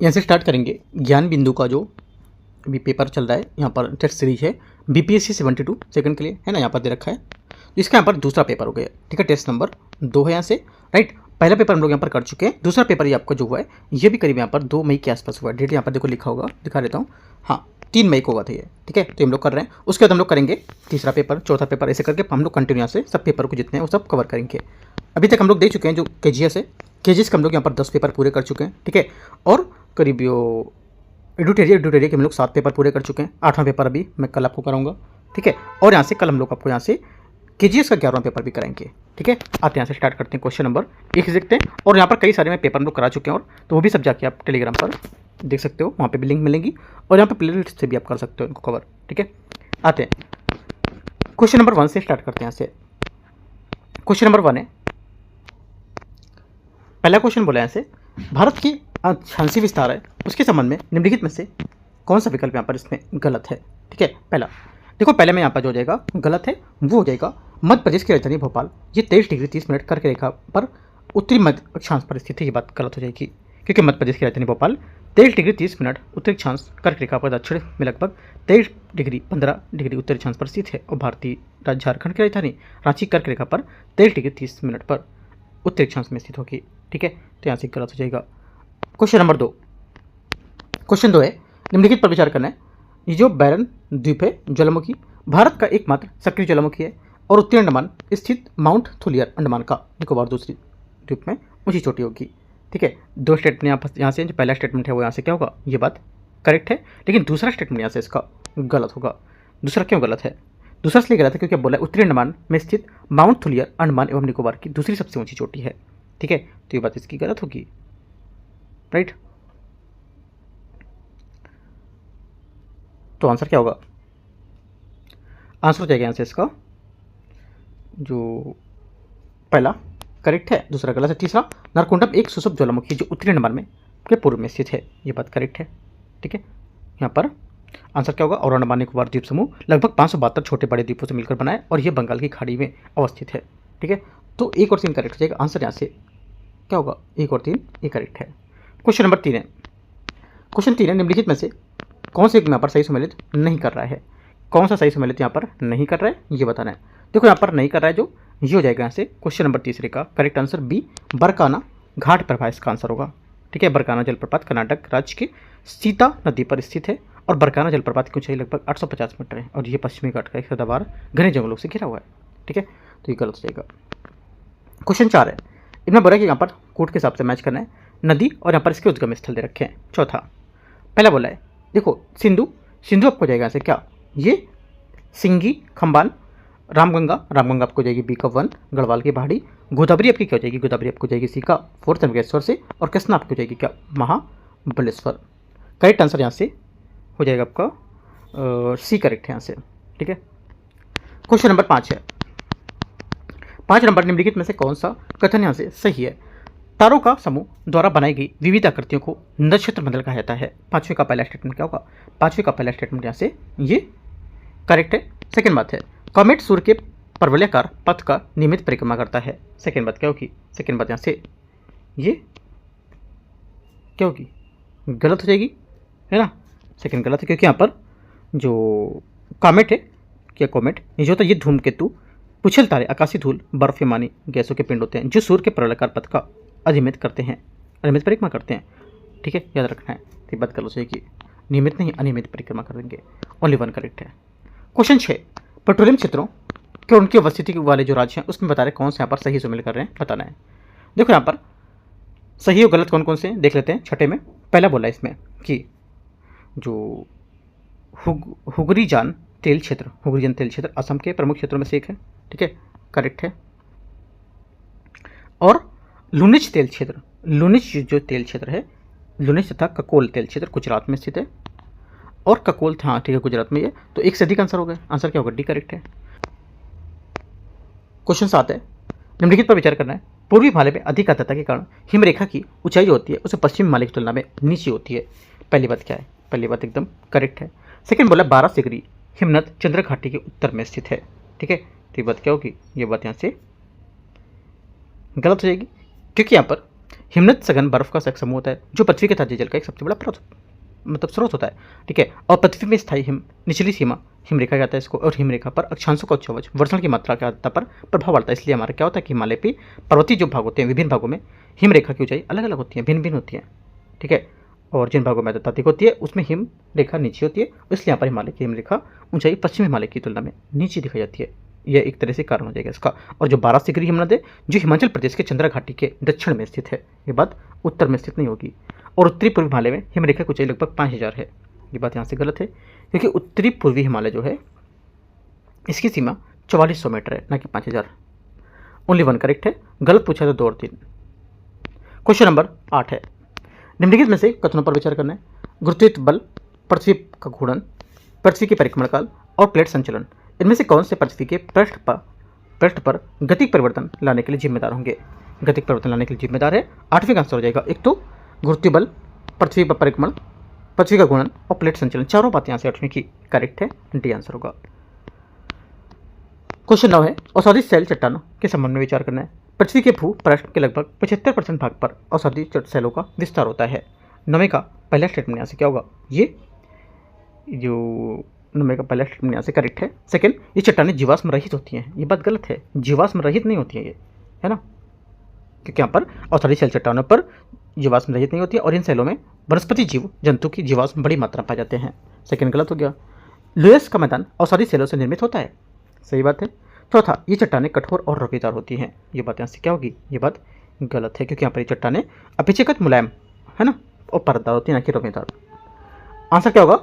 यहाँ से स्टार्ट करेंगे ज्ञान बिंदु का जो अभी पेपर चल रहा है, यहाँ पर टेस्ट सीरीज है बीपीएससी 72 सेकंड के लिए, है ना, यहाँ पर दे रखा है। इसका यहाँ पर दूसरा पेपर हो गया, ठीक है, टेस्ट नंबर 2 है यहाँ से, राइट। पहला पेपर हम लोग यहाँ पर कर चुके हैं, दूसरा पेपर ये आपका जो हुआ है ये भी करीब यहाँ पर 2 मई के आसपास हुआ है। डेट यहाँ पर देखो लिखा होगा, दिखा देता हूँ, हाँ 3 मई को हुआ था ये, ठीक है। तो हम लोग कर रहे हैं, उसके बाद हम लोग करेंगे तीसरा पेपर, चौथा पेपर, ऐसे करके हम लोग कंटिन्यू यहाँ से सब पेपर को जितने हैं वो सब कवर करेंगे। अभी तक हम लोग देख चुके हैं जो केजीएस है, केजीएस का हम लोग यहाँ पर 10 पेपर पूरे कर चुके हैं, ठीक है। और करीब यो एडुटेरिया के हम लोग 7 पेपर पूरे कर चुके हैं। 8वां पेपर अभी मैं कल आपको कराऊंगा, ठीक है। और यहाँ से कल हम लोग आपको यहाँ से केजीएस का 11वां पेपर भी कराएंगे, ठीक है। आते यहाँ से स्टार्ट करते हैं, क्वेश्चन नंबर 1 देखते हैं। और यहाँ पर कई सारे में पेपर हम लोग करा चुके हैं, और तो वो भी सब जाके आप टेलीग्राम पर देख सकते हो, वहाँ पे भी लिंक मिलेंगी, और यहाँ पर प्ले लिस्ट से भी आप कर सकते हो इनको कवर, ठीक है। आते हैं क्वेश्चन नंबर 1 से स्टार्ट करते हैं। यहाँ से क्वेश्चन नंबर 1 है, पहला क्वेश्चन बोला यहाँ से भारत की अक्षांशीय विस्तार है, उसके संबंध में निम्नलिखित में से कौन सा विकल्प यहाँ पर इसमें गलत है, ठीक है। पहला देखो, पहले में यहाँ पर जो हो जाएगा गलत है वो हो जाएगा मध्य प्रदेश की राजधानी भोपाल ये 23 डिग्री 30 मिनट कर्क रेखा पर उत्तरी मध्य अक्षांश पर स्थित है। ये बात गलत हो जाएगी, क्योंकि मध्य प्रदेश की राजधानी भोपाल 23 डिग्री 30 मिनट उत्तरी अक्षांश कर्क रेखा पर दक्षिण में लगभग 23 डिग्री 15 डिग्री उत्तरी अक्षांश पर स्थित है। और भारतीय राज्य झारखंड की राजधानी रांची कर्क रेखा पर 23 डिग्री 30 मिनट पर उत्तरी अक्षांश में स्थित होगी, ठीक है। तो यहाँ से गलत हो जाएगा। क्वेश्चन नंबर 2, क्वेश्चन 2 है, निम्नलिखित पर विचार करना है। ये जो बैरन द्वीप है ज्वालामुखी भारत का एकमात्र सक्रिय ज्वालामुखी है, और उत्तरी अंडमान स्थित माउंट थुलियर अंडमान का निकोबार दूसरी द्वीप में ऊंची चोटी होगी, ठीक है। 2 स्टेटमेंट यहाँ से, जो पहला स्टेटमेंट है वो यहाँ से क्या होगा, ये बात करेक्ट है, लेकिन दूसरा स्टेटमेंट यहाँ से इसका गलत होगा। दूसरा क्यों गलत है? दूसरा इसलिए गलत है क्योंकि अब बोला है उत्तरी अंडमान में स्थित माउंट थुलियर अंडमान एवं निकोबार की दूसरी सबसे ऊंची चोटी है, ठीक है। तो ये बात इसकी गलत होगी, राइट। तो आंसर क्या होगा? आंसर हो जाएगा यहाँ से इसका जो पहला करेक्ट है, दूसरा गलत है। तीसरा नारकोंडम एक सुसुप्त ज्वालामुखी जो उत्तरी अंडमान में के पूर्व में स्थित है, ये बात करेक्ट है, ठीक है। यहाँ पर आंसर क्या होगा, और अंडमान निकोबार द्वीप समूह लगभग 572 छोटे बड़े द्वीपों से मिलकर बना है और यह बंगाल की खाड़ी में अवस्थित है, ठीक है। तो 1 और 3 करेक्ट हो जाएगा। आंसर यहाँ से क्या होगा, 1 और 3 ये करेक्ट है। क्वेश्चन नंबर 3 है, क्वेश्चन 3 है, निम्नलिखित में से कौन से यहाँ पर सही सम्मिलित नहीं कर रहा है? कौन सा सही सम्मिलित यहाँ पर नहीं कर रहा है ये बताना है। देखो यहाँ पर नहीं कर रहा है जो, ये हो जाएगा यहाँ से क्वेश्चन नंबर 3 का करेक्ट आंसर बी, बरकाना घाट प्रभा इसका आंसर होगा, ठीक है। बरकाना जलप्रपात कर्नाटक राज्य के सीता नदी पर स्थित है, और बरकाना जलप्रपात की ऊंचाई लगभग 850 मीटर है, और ये पश्चिमी घाट का एक सदाबहार घने जंगलों से घिरा हुआ है, ठीक है। तो ये गलत हो जाएगा। क्वेश्चन 4 है, इनमें बोला कि यहाँ पर कोट के हिसाब से मैच करना है, नदी और यहाँ पर इसके उद्गम स्थल दे रखे हैं। चौथा पहला बोला है, देखो सिंधु, सिंधु आपको जाएगा ऐसे क्या, ये सिंगी खंबान, रामगंगा, रामगंगा आपको जाएगी बी का 1 गढ़वाल की पहाड़ी, गोदावरी आपकी क्या हो जाएगी, गोदावरी आपको जाएगी सी का 4 त्र्यंबकेश्वर से, और कृष्णा आपको जाएगी क्या, महाबलेश्वर। करेक्ट आंसर यहाँ से हो जाएगा आपका सी करेक्ट है यहाँ से, ठीक है। क्वेश्चन नंबर 5 है, 5 नंबर, निम्नलिखित में से कौन सा कथन यहाँ से सही है? तारों का समूह द्वारा बनाई गई विविध आकृतियों को नक्षत्र मंडल कहा जाता है। 5वें का पहला स्टेटमेंट क्या होगा? 5वें का पहला स्टेटमेंट यहाँ से ये करेक्ट है। सेकंड बात है, कॉमेट सूर्य के परवलयाकार पथ का नियमित परिक्रमा करता है। सेकंड बात क्या होगी? सेकंड बात यहाँ से ये क्या होगी, गलत हो जाएगी, है ना। सेकंड गलत है क्योंकि यहाँ पर जो कॉमेट है, क्या कॉमेट ये जो होता है ये धूमकेतु, पुछल तारे, आकाशीय धूल, बर्फ हिमानी गैसों के पिंड होते हैं जो सूर्य के परवलयाकार पथ का अनियमित करते हैं, अनियमित परिक्रमा करते हैं, ठीक है, याद रखना है। तो बात गलत हो जाएगी, नियमित नहीं अनियमित परिक्रमा करेंगे। ओनली 1 करेक्ट है। क्वेश्चन 6, पेट्रोलियम क्षेत्रों के उनकी उपस्थिति वाले जो राज्य हैं उसमें बता रहे कौन से यहाँ पर सही सम्मिलित कर रहे हैं, बताना है। देखो यहाँ पर सही और गलत कौन कौन से हैं देख लेते हैं। छठे में पहला बोला इसमें कि जो हुगरीजान तेल क्षेत्र, हुगरीजान तेल क्षेत्र असम के प्रमुख क्षेत्रों में से एक है, ठीक है, करेक्ट है। और लुनिच तेल क्षेत्र, लुनिच जो तेल क्षेत्र है, लुनिच तथा ककोल तेल क्षेत्र गुजरात में स्थित है, और ककोल, हाँ ठीक है, गुजरात में ये, तो एक से अधिक आंसर हो गया। आंसर क्या होगा, डी करेक्ट है। क्वेश्चन 7 है, निम्नलिखित पर विचार करना है। पूर्वी हिमालय में अधिक आर्द्रता के कारण हिमरेखा की ऊंचाई जो होती है उसे पश्चिमी हिमालय की तुलना में नीचे होती है। पहली बात क्या है, पहली बात एकदम करेक्ट है। सेकंड बोला 12 डिग्री हिमनद चंद्र घाटी के उत्तर में स्थित है, ठीक है। तो ये बात क्या होगी, ये बात यहाँ से गलत हो जाएगी क्योंकि यहाँ पर हिमनद सघन बर्फ का एक समूह होता है जो पृथ्वी के ताजे जल का एक सबसे बड़ा स्रोत होता है। ठीक है, और पृथ्वी में स्थायी निचली सीमा हिमरेखा कहता है इसको, और हिमरेखा पर अक्षांशों का उच्चावच वर्षण की मात्रा के आधार पर प्रभाव पड़ता है। इसलिए हमारा क्या होता है कि हिमालय पे पर्वतीय जो भाग होते हैं विभिन्न भागों में हिमरेखा की ऊंचाई अलग अलग होती है, भिन्न भिन्न होती है। ठीक है, और जिन भागों में अधिक होती है उसमें हिम रेखा नीचे होती है, इसलिए यहाँ पर हिमालय की हिमरेखा ऊंचाई पश्चिम हिमालय की तुलना में नीचे दिखाई जाती है। यह एक तरह से कारण हो जाएगा इसका। और जो 12 डिग्री हिमनद है जो हिमाचल प्रदेश के चंद्रा घाटी के दक्षिण में स्थित है, ये बात उत्तर में स्थित नहीं होगी। और उत्तरी पूर्वी हिमालय में हिमरेखा की ऊंचाई लगभग 5000 है, ये बात यहाँ से गलत है, क्योंकि उत्तरी पूर्वी हिमालय जो है इसकी सीमा 4400 मीटर है, ना कि 5000। ओनली वन करेक्ट है, गलत पूछा तो 2 और 3। क्वेश्चन नंबर 8 है, निम्नलिखित में से कथनों पर विचार करना है। गुरुत्वाकर्षण बल, पृथ्वी का घूर्णन, पृथ्वी के परिक्रमण काल और प्लेट संचलन, इनमें से कौन से पृथ्वी के पृष्ठ पर गतिक परिवर्तन लाने के लिए जिम्मेदार होंगे? गतिक परिवर्तन लाने के लिए जिम्मेदार है 8वें का आंसर हो जाएगा। एक तो गुरुत्वाकर्षण बल, पृथ्वी पर परिक्रमण, पृथ्वी का घूर्णन और प्लेट संचलन, चारों बातें यहाँ से 8वें की करेक्ट है, डी आंसर होगा। क्वेश्चन 9 है, औषधि सेल चट्टानों के संबंध में विचार करना है। पृथ्वी के भूपृष्ठ के लगभग 75% भाग पर औषधि सेलों का विस्तार होता है। 9वें का पहला स्टेटमेंट यहाँ से क्या होगा? ये जो 9वें का पहला स्टेटमेंट यहाँ से करेक्ट है। सेकंड, ये चट्टानें जीवाश्म रहित होती हैं, ये बात गलत है, जीवाश्म रहित नहीं होती है ये, है ना, क्योंकि यहाँ पर औषधि सेल चट्टानों पर जीवाश्म रहित नहीं होती है और इन सेलों में वनस्पति जीव जंतु की जीवाश्म बड़ी मात्रा में पाए जाते हैं। सेकंड गलत हो गया। लुईस का मैदान औषधि सेलों से निर्मित होता है, सही बात है। चौथा, ये चट्टानें कठोर और रोकेदार होती हैं, ये बात यहाँ से क्या होगी? ये बात गलत है, क्योंकि यहाँ पर ये चट्टानें अपेक्षाकृत मुलायम है ना और परतदार होती है, ना कि रोकेदार। आंसर क्या होगा?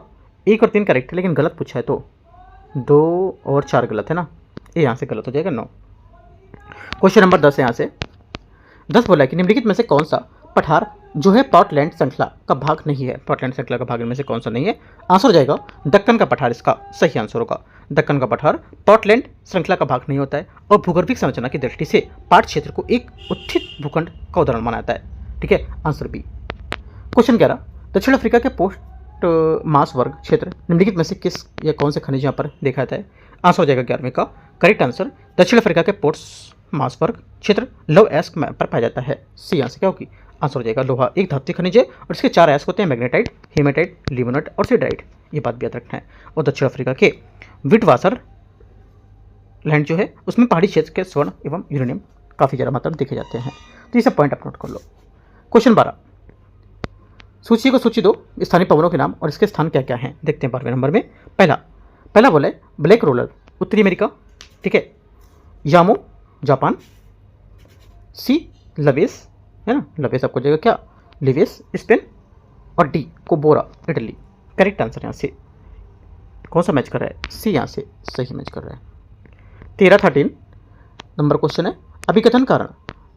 1 और 3 करेक्ट है, लेकिन गलत पूछा है तो 2 और 4 गलत है ना, ये यहाँ से गलत हो जाएगा 9। क्वेश्चन नंबर 10 है, यहाँ से 10 बोला है कि निम्नलिखित में से कौन सा पठार जो है पोर्टलैंड श्रृंखला का भाग नहीं है? पोर्टलैंड श्रृंखला का भाग इनमें से कौन सा नहीं है? आंसर हो जाएगा दक्कन का पठार, इसका सही आंसर होगा। दक्कन का पठार पोर्टलैंड श्रृंखला का भाग नहीं होता है और भूगर्भिक संरचना की दृष्टि से पाट क्षेत्र को एक उत्थित भूखंड का उदाहरण माना जाता है। ठीक है, आंसर बी। क्वेश्चन 11, दक्षिण अफ्रीका के पोस्ट मास वर्ग क्षेत्र निम्नलिखित में से किस या कौन से खनिज यहाँ पर देखा जाता है? आंसर हो जाएगा 11वें का करेक्ट आंसर, दक्षिण अफ्रीका के पोस्ट मास वर्ग क्षेत्र लौह अयस्क पर पाया जाता है। सी यहाँ से क्या होगी? आंसर हो जाएगा लोहा एक धात्विक खनिज है और इसके 4 अयस्क होते हैं, मैग्नेटाइट, हेमेटाइट, लिमोनाइट और सिडराइट, ये बात भी याद रखना है। और दक्षिण अफ्रीका के विटवासर लैंड जो है उसमें पहाड़ी क्षेत्र के स्वर्ण एवं यूरेनियम काफ़ी ज़्यादा मात्रा में देखे जाते हैं, तो ये सब पॉइंट आप नोट कर लो। क्वेश्चन 12, सूची दो स्थानीय पवनों के नाम और इसके स्थान क्या क्या हैं, देखते हैं 12वें नंबर में। पहला बोला है ब्लैक रोलर उत्तरी अमेरिका, ठीक है, यामो जापान, सी लवेस है ना, लवेस आपको जाएगा क्या? लिवेस स्पेन, और डी कोबोरा इटली। करेक्ट आंसर यहाँ से कौन सा मैच कर रहा है? सी यहाँ से सही मैच कर रहा है। 13 नंबर क्वेश्चन है, अभिकथन कारण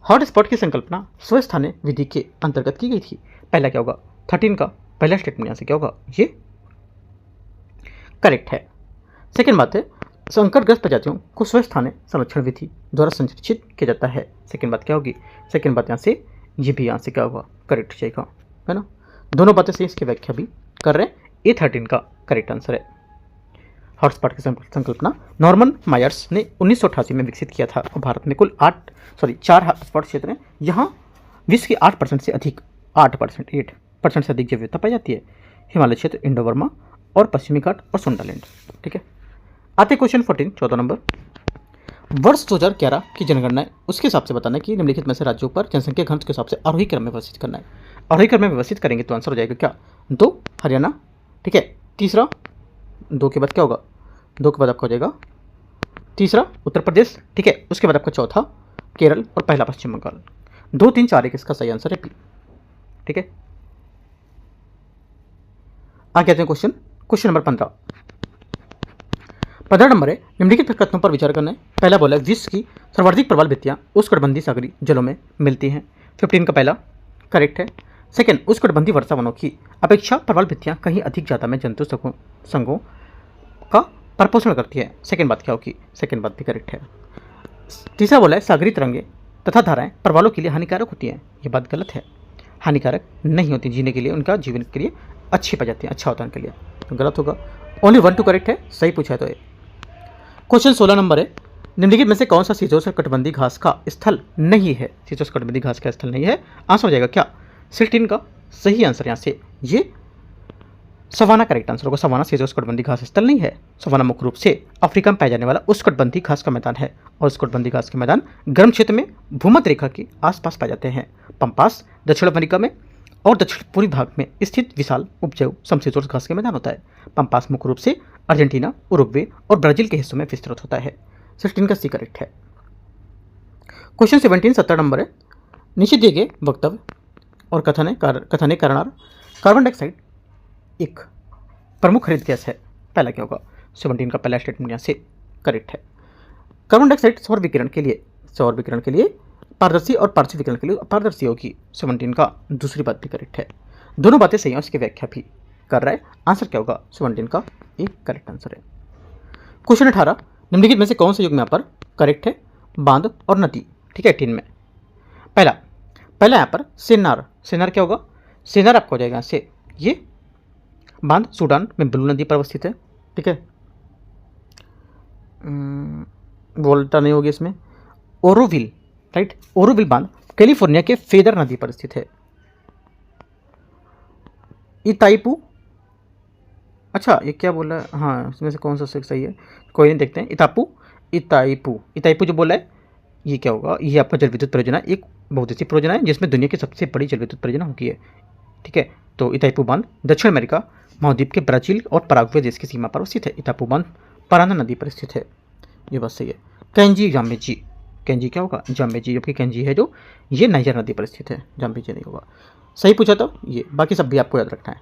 हॉटस्पॉट की संकल्पना स्वस्थानीय विधि के अंतर्गत की गई थी। पहला क्या होगा? 13 का पहला स्टेटमेंट यहाँ से क्या होगा? ये करेक्ट है। सेकेंड बात है, संकटग्रस्त प्रजातियों को स्वस्थानीय संरक्षण विधि द्वारा संरक्षित किया जाता है। सेकेंड बात क्या होगी? सेकेंड बात यहाँ से ये भी यहाँ से क्या होगा? करेक्ट जाएगा, है ना, दोनों बातें सही, इसकी व्याख्या भी कर रहे हैं। ए 13 का करेक्ट आंसर है। हॉटस्पॉट की संकल्पना नॉर्मन मायर्स ने 1988 में विकसित किया था और भारत में कुल 4 हॉटस्पॉट क्षेत्र हैं। यहाँ विश्व के 8% से अधिक 8% से अधिक जैव विविधता पाई जाती है। हिमालय क्षेत्र, इंडो बर्मा और पश्चिमी घाट और सुंडालैंड। ठीक है, आते क्वेश्चन 14 नंबर, वर्ष 2011 की जनगणना है उसके हिसाब से बताना है कि निम्नलिखित में से राज्यों पर जनसंख्या घनत्व के हिसाब से आरोही क्रम में व्यवस्थित करना है। आरोही क्रम में व्यवस्थित करेंगे तो आंसर हो जाएगा क्या? 2 हरियाणा, ठीक है, तीसरा 2 के बाद क्या होगा? 2 के बाद आपका हो जाएगा तीसरा उत्तर प्रदेश, ठीक है, उसके बाद आपका चौथा केरल और पहला पश्चिम बंगाल। 2, 3, 4 1 इसका सही आंसर है पी। ठीक है, आगे आते हैं क्वेश्चन नंबर 15 नंबर है, निम्नलिखित कथनों पर विचार करना है। पहला बोला है विश्व की सर्वाधिक प्रबल भित्तियां उष्णकटिबंधीय सागरीय जलों में मिलती हैं। 15 का पहला करेक्ट है। सेकंड, उष्णकटिबंधीय वर्षा वनों की अपेक्षा प्रबल भित्तियां कहीं अधिक ज्यादा में जंतु संघों का परपोषण करती है। सेकंड बात क्या होगी? सेकंड बात भी करेक्ट है। तीसरा बोला है सागरीय तरंगे तथा धाराएं प्रवालों के लिए हानिकारक होती हैं। ये बात गलत है, हानिकारक नहीं होती, जीने के लिए, उनका जीवन के लिए अच्छी पाई जाती है, अच्छा होता है उनके लिए, तो गलत होगा। ओनली 1 2 करेक्ट है, सही पूछा है तो ये। क्वेश्चन 16 नंबर है, निम्नलिखित में से कौन सा शीतोष्णकटिबंधीय घास का स्थल नहीं है? शीतोष्णकटिबंधीय घास का स्थल नहीं है, आंसर हो जाएगा क्या? सिल्टीन का सही आंसर यहाँ से ये सवाना करेक्ट आंसर होगा। सवाना शीतोष्णकटिबंधीय घास स्थल नहीं है। सवाना मुख्य रूप से अफ्रीका में पाया जाने वाला उष्णकटिबंधीय घास का मैदान है और उष्णकटिबंधीय घास के मैदान गर्म क्षेत्र में भूमध्य रेखा के आसपास पाए जाते हैं। पंपास दक्षिण अमेरिका में और दक्षिण पूर्वी भाग में स्थित विशाल उपजाऊ समशीतोष्ण घास के मैदान होता है। पंपास मुख्य रूप से अर्जेंटीना, उरुग्वे और ब्राजील के हिस्सों में विस्तृत होता है। 16 का सी करेक्ट है। क्वेश्चन 17 70 नंबर है। नीचे दिए गए वक्तव्य और कथन करणार कार्बन डाइऑक्साइड एक प्रमुख हरित गैस है। पहला क्या होगा? 17 का पहला स्टेटमेंट यहाँ से करेक्ट है। कार्बन डाइऑक्साइड सौर विकिरण के लिए पारदर्शी और पार्श्व विकिरण के लिए अपारदर्शी होगी। 17 का दूसरी बात भी करेक्ट है। दोनों बातें सही हैं, उसकी व्याख्या भी कर रहा है। आंसर क्या होगा? 17 का एक करेक्ट आंसर है। क्वेश्चन 18 निम्नलिखित में से कौन सा युग्म यहाँ पर करेक्ट है? बांध और नदी। ठीक है, 18 में पहला यहाँ पर सेनार क्या होगा? सेनार आपको हो जाएगा यहाँ से ये बांध सूडान में ब्लू नदी पर अवस्थित है। ठीक है, वोल्टा नहीं होगी इसमें। ओरोविल, राइट, ओरोविल बांध कैलिफोर्निया के फेदर नदी पर स्थित है। इताइपू, अच्छा ये क्या बोला है? हाँ, इसमें से कौन सा सही है? कोई नहीं, देखते हैं। इताइपू जो बोला है ये क्या होगा? ये आपका जल विद्युत परियोजना एक बहुउद्देशीय परियोजना है जिसमें दुनिया की सबसे बड़ी जल विद्युत परियोजना होगी है। ठीक है, तो इताइपू बांध दक्षिण अमेरिका महाद्वीप के ब्राजील और पराग्वे देश की सीमा पर स्थित है। इताइपू बांध पराना नदी पर स्थित है। ये बात सही है। कैंजी क्या होगा? जाम्बेजी, जबकि कैंजी है जो ये नाइजर नदी पर स्थित है, जाम्बेजी नहीं होगा। सही पूछा तो ये, बाकी सब भी आपको याद रखना है।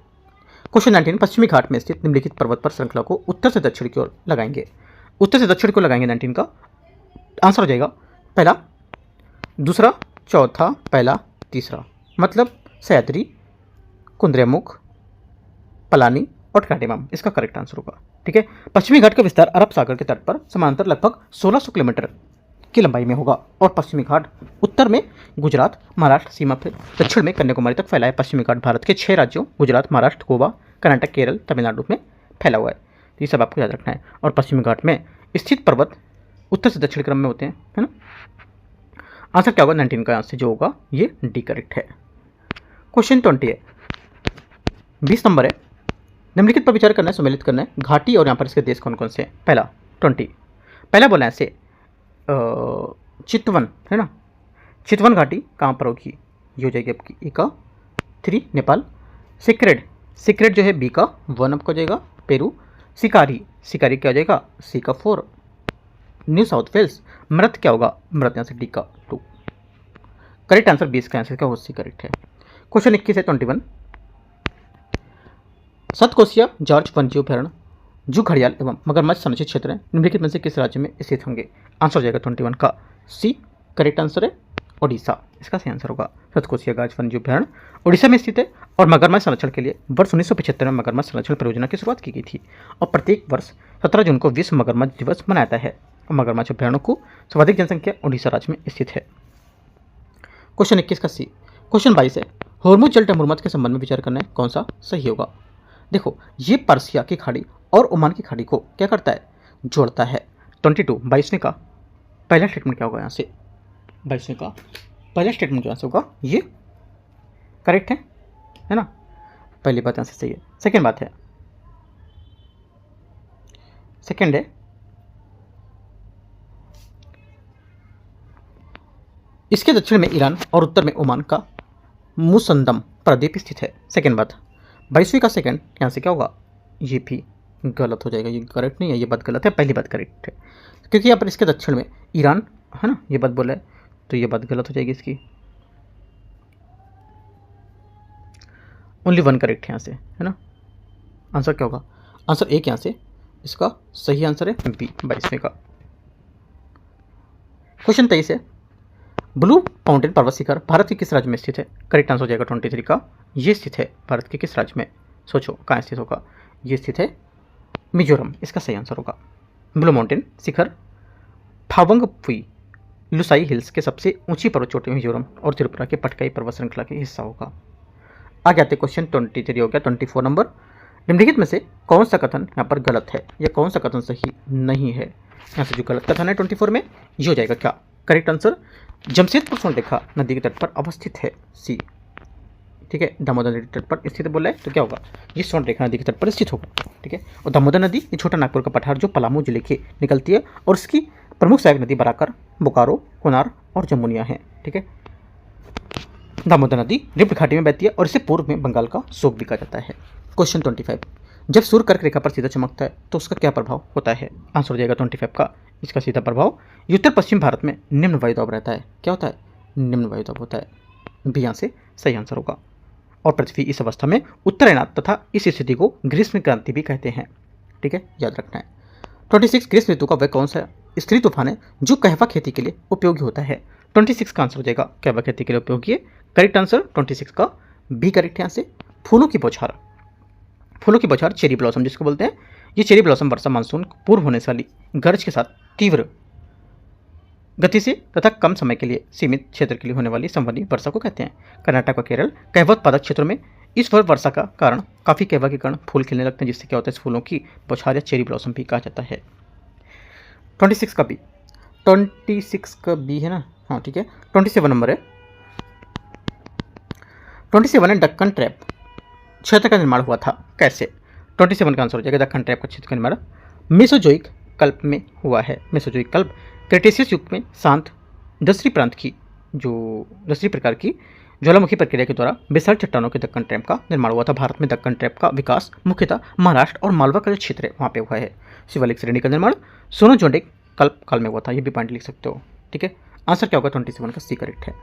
क्वेश्चन 19 पश्चिमी घाट में स्थित निम्नलिखित पर्वत पर श्रृंखला को उत्तर से दक्षिण की ओर लगाएंगे। 19 का आंसर हो जाएगा पहला, दूसरा, चौथा, पहला, तीसरा, मतलब सह्याद्री, कुंद्रेमुख, पलानी और काटेमाम इसका करेक्ट आंसर होगा। ठीक है, पश्चिमी घाट का विस्तार अरब सागर के तट पर समांतर लगभग 1600 किलोमीटर की लंबाई में होगा और पश्चिमी घाट उत्तर में गुजरात महाराष्ट्र सीमा से दक्षिण में कन्याकुमारी तक फैला है। पश्चिमी घाट भारत के 6 राज्यों गुजरात, महाराष्ट्र, गोवा, कर्नाटक, केरल, तमिलनाडु में फैला हुआ है। तो ये सब आपको याद रखना है। और पश्चिमी घाट में स्थित पर्वत उत्तर से दक्षिण क्रम में होते हैं, है ना। आंसर क्या होगा? 19 का आंसर जो होगा ये डी करेक्ट है। क्वेश्चन 20 है, 20 नंबर है। निम्नलिखित पर विचार करना है, सम्मिलित करना है। घाटी और यहाँ पर इसके देश कौन कौन से हैं? पहला बोला है ऐसे चितवन, है ना। चितवन घाटी कहाँ पर होगी? ये हो जाएगी आपकी ए का 3 नेपाल। सिक्रेट जो है बी का 1 आपको हो जाएगा पेरू। शिकारी क्या हो जाएगा? सी का 4 न्यू साउथ वेल्स। मृत क्या होगा? मृत यहाँ से डी का 2। करेक्ट आंसर 20 का आंसर क्या हो? सी करेक्ट है। क्वेश्चन 21 है 21 सतकोशिया जॉर्ज वन्यजीव अभयारण्य जू घड़ियाल एवं मगरमच्छ संरक्षित क्षेत्र है निम्नलिखित में से किस राज्य में स्थित होंगे? आंसर हो जाएगा 21 का सी करेक्ट आंसर है ओडिशा, इसका सही आंसर होगा। सतकोशिया जॉर्ज वन्यजीव अभयारण्य ओडिशा में स्थित है और मगरमच्छ संरक्षण के लिए वर्ष 1975 में मगरमच्छ संरक्षण परियोजना की शुरुआत की गई थी और प्रत्येक वर्ष 17 जून को विश्व मगरमच्छ दिवस मनाया जाता है। मगरमच्छ अभयारण्य को सर्वाधिक जनसंख्या ओडिशा राज्य में स्थित है। क्वेश्चन 21 का सी। क्वेश्चन 22 है, होर्मुज जल टमुरमत के संबंध में विचार करना है, कौन सा सही होगा? देखो, ये पर्सिया की खाड़ी और ओमान की खाड़ी को क्या करता है? जोड़ता है। 22वें का पहला स्टेटमेंट क्या होगा? यहाँ से 22वें का पहला स्टेटमेंट जो यहाँ से होगा ये करेक्ट है ना। पहली बात यहाँ से सही है। सेकेंड बात है, सेकेंड है इसके दक्षिण में ईरान और उत्तर में ओमान का मुसंदम प्रायद्वीप स्थित है। सेकेंड बात। 22वीं का सेकेंड यहाँ से क्या होगा? ये भी गलत हो जाएगा, ये करेक्ट नहीं है, ये बात गलत है। पहली बात करेक्ट है क्योंकि यहाँ पर इसके दक्षिण में ईरान है ना, ये बात बोला है, तो ये बात गलत हो जाएगी इसकी। ओनली 1 करेक्ट है यहाँ से, है ना। आंसर क्या होगा? आंसर एक यहाँ से इसका सही आंसर है बी 22वें का। क्वेश्चन 23 है, ब्लू माउंटेन पर्वत शिखर भारत के किस राज्य में स्थित है? करेक्ट आंसर हो जाएगा 23 का, ये स्थित है भारत के किस राज्य में? सोचो कहाँ स्थित होगा? ये स्थित है मिजोरम, इसका सही आंसर होगा। ब्लू माउंटेन शिखर फावंगपुई लुसाई हिल्स के सबसे ऊंची पर्वत चोटी मिजोरम और त्रिपुरा के पटकाई पर्वत श्रृंखला के हिस्सा होगा। आगे आते क्वेश्चन 23 हो गया। 24 नंबर, निम्नलिखित में से कौन सा कथन यहाँ पर गलत है या कौन सा कथन सही नहीं है? यहाँ से जो गलत कथन है 24 में ये हो जाएगा क्या करेक्ट आंसर, जमशेदपुर स्वर्णरेखा नदी के तट पर अवस्थित है, सी। ठीक है, दामोदर नदी तट पर स्थित बोला है तो क्या होगा, ये स्वर्णरेखा नदी के तट पर स्थित होगा। ठीक है, और दामोदर नदी ये छोटा नागपुर का पठार जो पलामू जिले के निकलती है और इसकी प्रमुख सहायक नदी बराकर, बोकारो, कोनार और जमुनिया है। ठीक है, दामोदर नदी रिफ्ट घाटी में बहती है और इसे पूर्व में बंगाल का शोक भी कहा जाता है। क्वेश्चन 25, जब सूर्य कर्क रेखा पर सीधा चमकता है तो उसका क्या प्रभाव होता है, आंसर हो जाएगा 25 का इसका सीधा प्रभाव ये उत्तर पश्चिम भारत में निम्न वायुदाब रहता है। क्या होता है, निम्न वायुदाब होता है, बी यहाँ से सही आंसर होगा। और पृथ्वी इस अवस्था में उत्तरायणात तथा इस स्थिति को ग्रीष्म क्रांति भी कहते हैं। ठीक है, याद रखना है। 26 ग्रीष्म ऋतु का वह कौन सा स्त्री तूफान है जो कहवा खेती के लिए उपयोगी होता है, 26 का आंसर हो जाएगा कहवा खेती के लिए उपयोगी है। करेक्ट आंसर 26 का बी करेक्ट है। यहाँ से फूलों की बौछार, फूलों की बौछार चेरी ब्लॉसम जिसको बोलते हैं, ये चेरी ब्लॉसम वर्षा मानसून पूर्व होने वाली गरज के साथ तीव्र गति से तथा कम समय के लिए सीमित क्षेत्र के लिए होने वाली संवहनी वर्षा को कहते हैं। कर्नाटक और केरल कहवा उत्पादक क्षेत्रों में इस वर्षा का कारण काफ़ी कहवा के कारण फूल खिलने लगते हैं, जिससे क्या होता है, इस फूलों की बौछार या चेरी ब्लॉसम भी कहा जाता है। 26 का बी, 26 का बी है ना, हाँ ठीक है। 27 नंबर है, 27 है दक्कन ट्रैप क्षेत्र का निर्माण हुआ था कैसे, 27 का आंसर हो जाएगा दक्कन ट्रैप का क्षेत्र का निर्माण मेसोजोइक कल्प में हुआ है। मेसोजोइक कल्प क्रेटेशियस युग में शांत दसरी प्रांत की जो दसरी प्रकार की ज्वालामुखी प्रक्रिया के द्वारा बेसाल्ट चट्टानों के दक्कन ट्रैप का निर्माण हुआ था। भारत में दक्कन ट्रैप का विकास मुख्यतः महाराष्ट्र और मालवा का जो क्षेत्र है वहाँ पे हुआ है। शिवालिक श्रेणी का निर्माण सोनोजोंडिक कल्प काल में हुआ था, ये भी पॉइंट लिख सकते हो। ठीक है, आंसर क्या होगा 27 का सी करेक्ट है।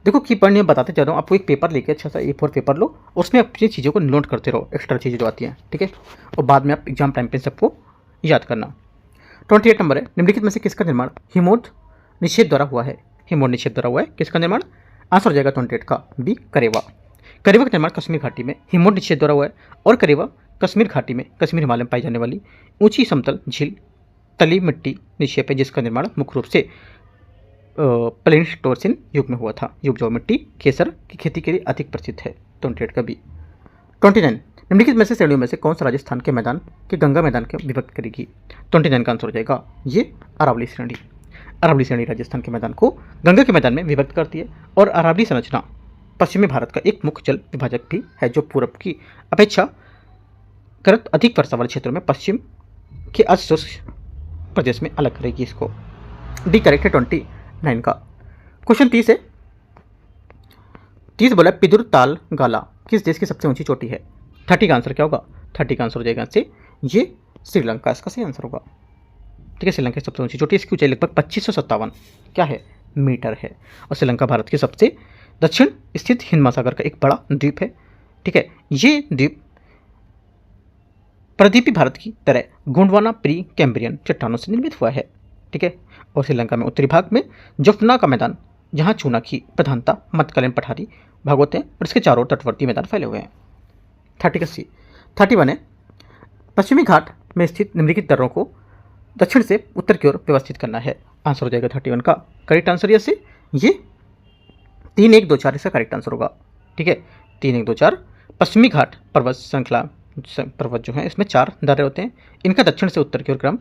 देखो की पॉइंट मैं बताते जा रहा हूँ, आपको एक पेपर लेके अच्छा सा A4 पेपर लो, उसमें अपनी चीज़ों को नोट करते रहो, एक्स्ट्रा चीज़ें जो आती हैं। ठीक है, और बाद में आप एग्जाम टाइम पे सबको याद करना। 28 नंबर है, निम्नलिखित में से किसका निर्माण हिमोद निषेध द्वारा हुआ है, हिमोद निषेध द्वारा हुआ है, किसका निर्माण, आंसर हो जाएगा 28 का बी करेवा। करेवा का निर्माण कश्मीर घाटी में हिमोद निषेध द्वारा हुआ है और करेवा कश्मीर घाटी में कश्मीर हिमालय में पाई जाने वाली ऊंची समतल झील तली मिट्टी निक्षेप है, जिसका निर्माण मुख्य रूप से प्लेनिस्टोसिन युग में हुआ था। युग जो मिट्टी केसर की खेती के लिए अधिक प्रसिद्ध है। 28 का बी। 29 निम्नलिखित में से श्रेणियों में से कौन सा राजस्थान के मैदान के गंगा मैदान के विभक्त करेगी, 29 का आंसर हो जाएगा ये अरावली श्रेणी। अरावली श्रेणी राजस्थान के मैदान को गंगा के मैदान में विभक्त करती है और अरावली संरचना पश्चिमी भारत का एक मुख्य जल विभाजक भी है, जो पूर्व की अपेक्षा करत अधिक वर्षा वाले क्षेत्रों में पश्चिम के अशुष्क प्रदेश में अलग करेगी इसको। डी करेक्ट है 29 का। क्वेश्चन 30 है, 30 बोला पिदुर ताल गाला किस देश की सबसे ऊंची चोटी है, 30 का आंसर क्या होगा, 30 का आंसर हो जाएगा इससे ये श्रीलंका, इसका सही आंसर होगा। ठीक है, श्रीलंका की सबसे ऊंची चोटी, इसकी ऊंचाई लगभग 2557 क्या है मीटर है और श्रीलंका भारत की सबसे दक्षिण स्थित हिंद महासागर का एक बड़ा द्वीप है। ठीक है, ये द्वीप प्रदीपी भारत की तरह गोंडवाना प्री कैम्ब्रियन चट्टानों से निर्मित हुआ है। ठीक है, और श्रीलंका में उत्तरी भाग में जफना का मैदान, जहाँ चूना की प्रधानता मध्यकालीन पठारी भाग होते हैं और इसके चारों तटवर्ती मैदान फैले हुए हैं। 30 का सी। 31 है, पश्चिमी घाट में स्थित निम्नलिखित दर्रों को दक्षिण से उत्तर की ओर व्यवस्थित करना है, आंसर हो जाएगा 31 का करेक्ट आंसर ये से ये 3 1 2 4 इसका करेक्ट आंसर होगा। ठीक है, 3 1 2 4 पश्चिमी घाट पर्वत श्रृंखला, पर्वत जो है इसमें 4 दर्रे होते हैं, इनका दक्षिण से उत्तर की ओर क्रम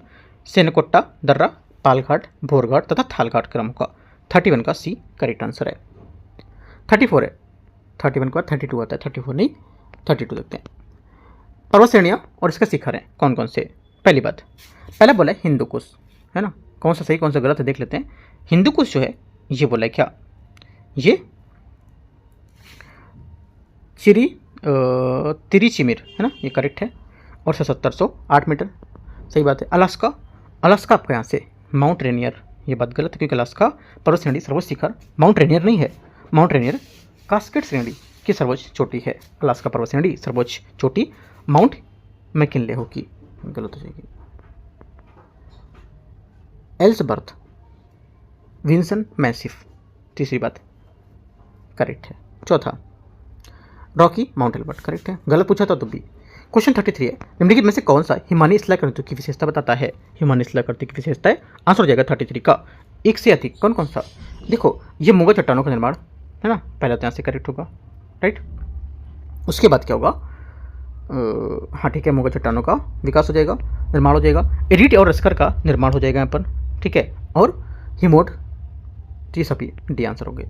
सेनकोट्टा दर्रा, पालघाट, भोरघाट तथा थालघाट क्रम होगा। 31 का सी करेक्ट आंसर है। 34 है, 31 के बाद 32 आता है, 34 नहीं 32 देखते हैं। पर्वत श्रेणियाँ और इसका शिखर है कौन कौन से, पहली बात पहला बोला है हिंदू कुश है ना, कौन सा सही कौन सा गलत है देख लेते हैं। हिंदू कुश जो है ये बोला है क्या, ये तिरिचिमिर है ना, ये करेक्ट है और 7708 मीटर सही बात है। अलास्का, अलास्का आपका यहाँ से माउंट रेनियर, ये बात गलत है क्योंकि अलास्का पर्वत श्रेणी सर्वोच्च शिखर माउंट रेनियर नहीं है, माउंट रेनियर कास्केड श्रेणी की सर्वोच्च चोटी है। अलास्का पर्वत श्रेणी सर्वोच्च चोटी माउंट मैकिनले होगी, गलत हो जाएगी। एल्सबर्थ विंसन मैसिफ तीसरी बात करेक्ट है। चौथा रॉकी माउंट एल्बर्ट करेक्ट है, गलत पूछा था तो भी। क्वेश्चन 33 है, निम्नलिखित में से कौन सा हिमानी शिलाकृतियों की विशेषता बताता है, हिमानी शिलाकृति की विशेषता है, आंसर हो जाएगा 33 का एक से अधिक कौन कौन सा। देखो ये मुगा चट्टानों का निर्माण है ना, पहला तो यहाँ से करेक्ट होगा राइट। उसके बाद क्या होगा, हाँ ठीक है, मोगा चट्टानों का विकास हो जाएगा, निर्माण हो जाएगा। एडिट और रस्कर का निर्माण हो जाएगा यहाँ पर, ठीक है। और हिमोड, ये सभी डी आंसर हो गए।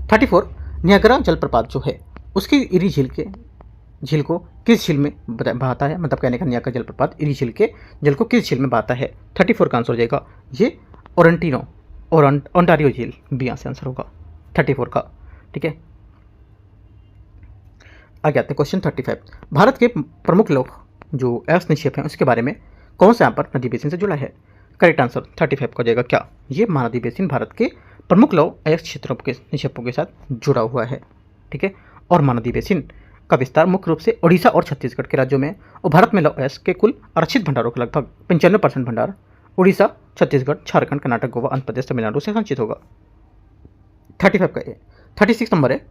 34 नियाग्रा जलप्रपात जो है उसकी इरी झील को किस झील में बहाता है, मतलब कहने का नियाग्रा जलप्रपात इरी झील के जल को किस झील में बहाता है। 34 का आंसर हो जाएगा ये ओंटारियो झील, बी आंसर होगा 34 का, ठीक है। आगे आते हैं क्वेश्चन 35। भारत के प्रमुख लोग जो अयस्क निक्षेप हैं उसके बारे में कौन सा यहाँ पर नदी बेसिन से जुड़ा है। करेक्ट आंसर 35 का हो जाएगा क्या, ये महानदी बेसिन भारत के प्रमुख लौह अयस्क क्षेत्रों के निक्षेपों के साथ जुड़ा हुआ है, ठीक है। और महानदी बेसिन का विस्तार मुख्य रूप से ओडिशा और छत्तीसगढ़ के राज्यों में, और भारत में लौह अयस्क के कुल आरक्षित भंडारों का लगभग 95% भंडार उड़ीसा, छत्तीसगढ़, झारखंड, कर्नाटक, गोवा, आंध्र प्रदेश, तमिलनाडु से संचित होगा। 35 का ये 36 नंबर है।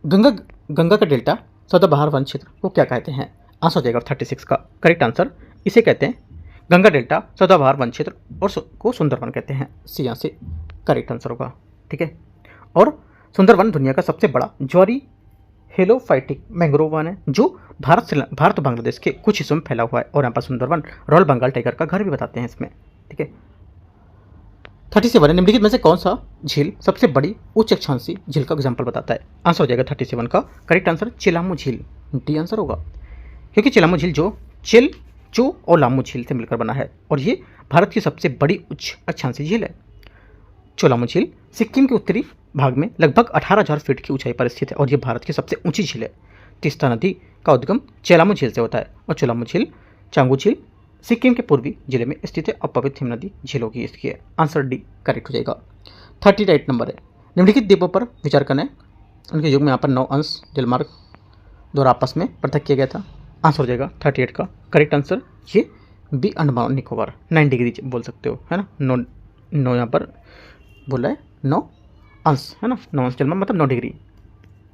गंगा का डेल्टा सदाबहार वन क्षेत्र को क्या कहते हैं। आंसर हो जाएगा 36 का करेक्ट आंसर, इसे कहते हैं गंगा डेल्टा सदाबहार वन क्षेत्र और को सुंदरवन कहते हैं, सी यहाँ से करेक्ट आंसर होगा, ठीक है। और सुंदरवन दुनिया का सबसे बड़ा ज्वारी हेलोफाइटिक मैंग्रोव वन है जो भारत बांग्लादेश के कुछ हिस्सों में फैला हुआ है, और यहाँ पर सुंदरवन रॉयल बंगाल टाइगर का घर भी बताते हैं इसमें, ठीक है। 37 निम्नलिखित में से कौन सा झील सबसे बड़ी उच्च अक्षांशीय झील का एग्जाम्पल बताता है। आंसर हो जाएगा 37 का करेक्ट आंसर चिलामू झील, डी आंसर होगा, क्योंकि चिलामू झील चो और लामू झील से मिलकर बना है, और ये भारत की सबसे बड़ी उच्च अक्षांशीय झील है। चोलामू झील सिक्किम के उत्तरी भाग में लगभग 18,000 फीट की ऊंचाई पर स्थित है, और ये भारत की सबसे ऊंची झील है। तीस्ता नदी का उद्गम चेलामू झील से होता है, और चोलामू झील चांगू झील सिक्किम के पूर्वी जिले में स्थित है, और पवित्र हिमनदी झीलों की इसकी है। आंसर डी करेक्ट हो जाएगा। 38 नंबर है। निम्नलिखित द्वीपों पर विचार करना है, उनके युग में यहाँ पर 9 अंश जलमार्ग द्वारा आपस में पृथक किया गया था। आंसर हो जाएगा 38 का करेक्ट आंसर, ये बी अंडमान निकोबार 9 डिग्री बोल सकते हो, है ना। 9 यहाँ पर बोला है 9 अंश, है ना, 9 अंश जलमार्ग मतलब 9 डिग्री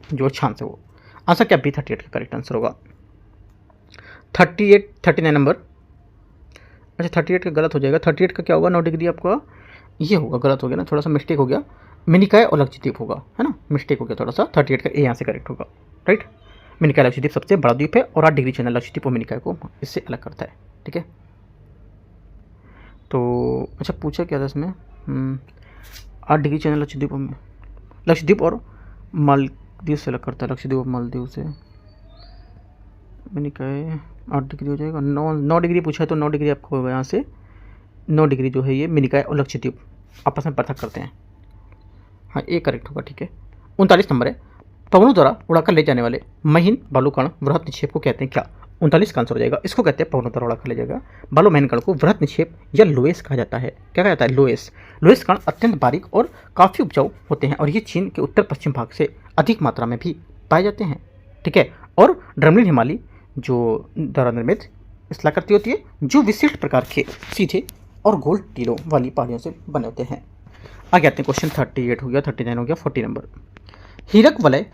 जो अक्षांश है वो। आंसर क्या बी 38 का करेक्ट आंसर होगा। 39 नंबर। अच्छा 38 का गलत हो जाएगा, 38 का क्या होगा 9 डिग्री आपका ये होगा, गलत हो गया ना, थोड़ा सा मिस्टेक हो गया, मिनिकाय और लक्षद्वीप होगा, है ना, मिस्टेक हो गया थोड़ा सा। 38 का ए यहाँ से करेक्ट होगा, राइट। मिनिकाय लक्षद्वीप सबसे बड़ा द्वीप है, और 8 डिग्री चैनल लक्षद्वीप और मिनिकाय को इससे अलग करता है, ठीक है। तो अच्छा पूछा क्या था इसमें, 8 डिग्री चैनल लक्षद्वीप और मालदीव से अलग करता है, लक्षद्वीप और मालदीव से मिनिकाय 8 डिग्री हो जाएगा। 9 डिग्री पूछा है तो 9 डिग्री आपको होगा, यहाँ से 9 डिग्री जो है ये मिनिकाय और लक्षद्वीप आपस में पृथक करते हैं, हाँ ये करेक्ट होगा, ठीक है। 39 नंबर है। पवनों द्वारा उड़ाकर ले जाने वाले महीन बालूकण वृहत निक्षेप को कहते हैं क्या। 39 का आंसर हो जाएगा, इसको कहते हैं पवनों द्वारा उड़ाकर ले जाएगा बालू महीन कण को वृहत निक्षेप या लोएस कहा जाता है। क्या कहा जाता है, लोएस कण अत्यंत बारीक और काफ़ी उपजाऊ होते हैं, और ये चीन के उत्तर पश्चिम भाग से अधिक मात्रा में भी पाए जाते हैं, ठीक है। और ड्रमलिन हिमालय जो द्वारा निर्मित स्थलाकृति होती है जो विशिष्ट प्रकार के सीधे और गोल टीलों वाली पहाड़ियों से बने होते हैं। आगे आते हैं क्वेश्चन 38 हो गया, 39 हो गया, 40 नंबर। हीरक वलय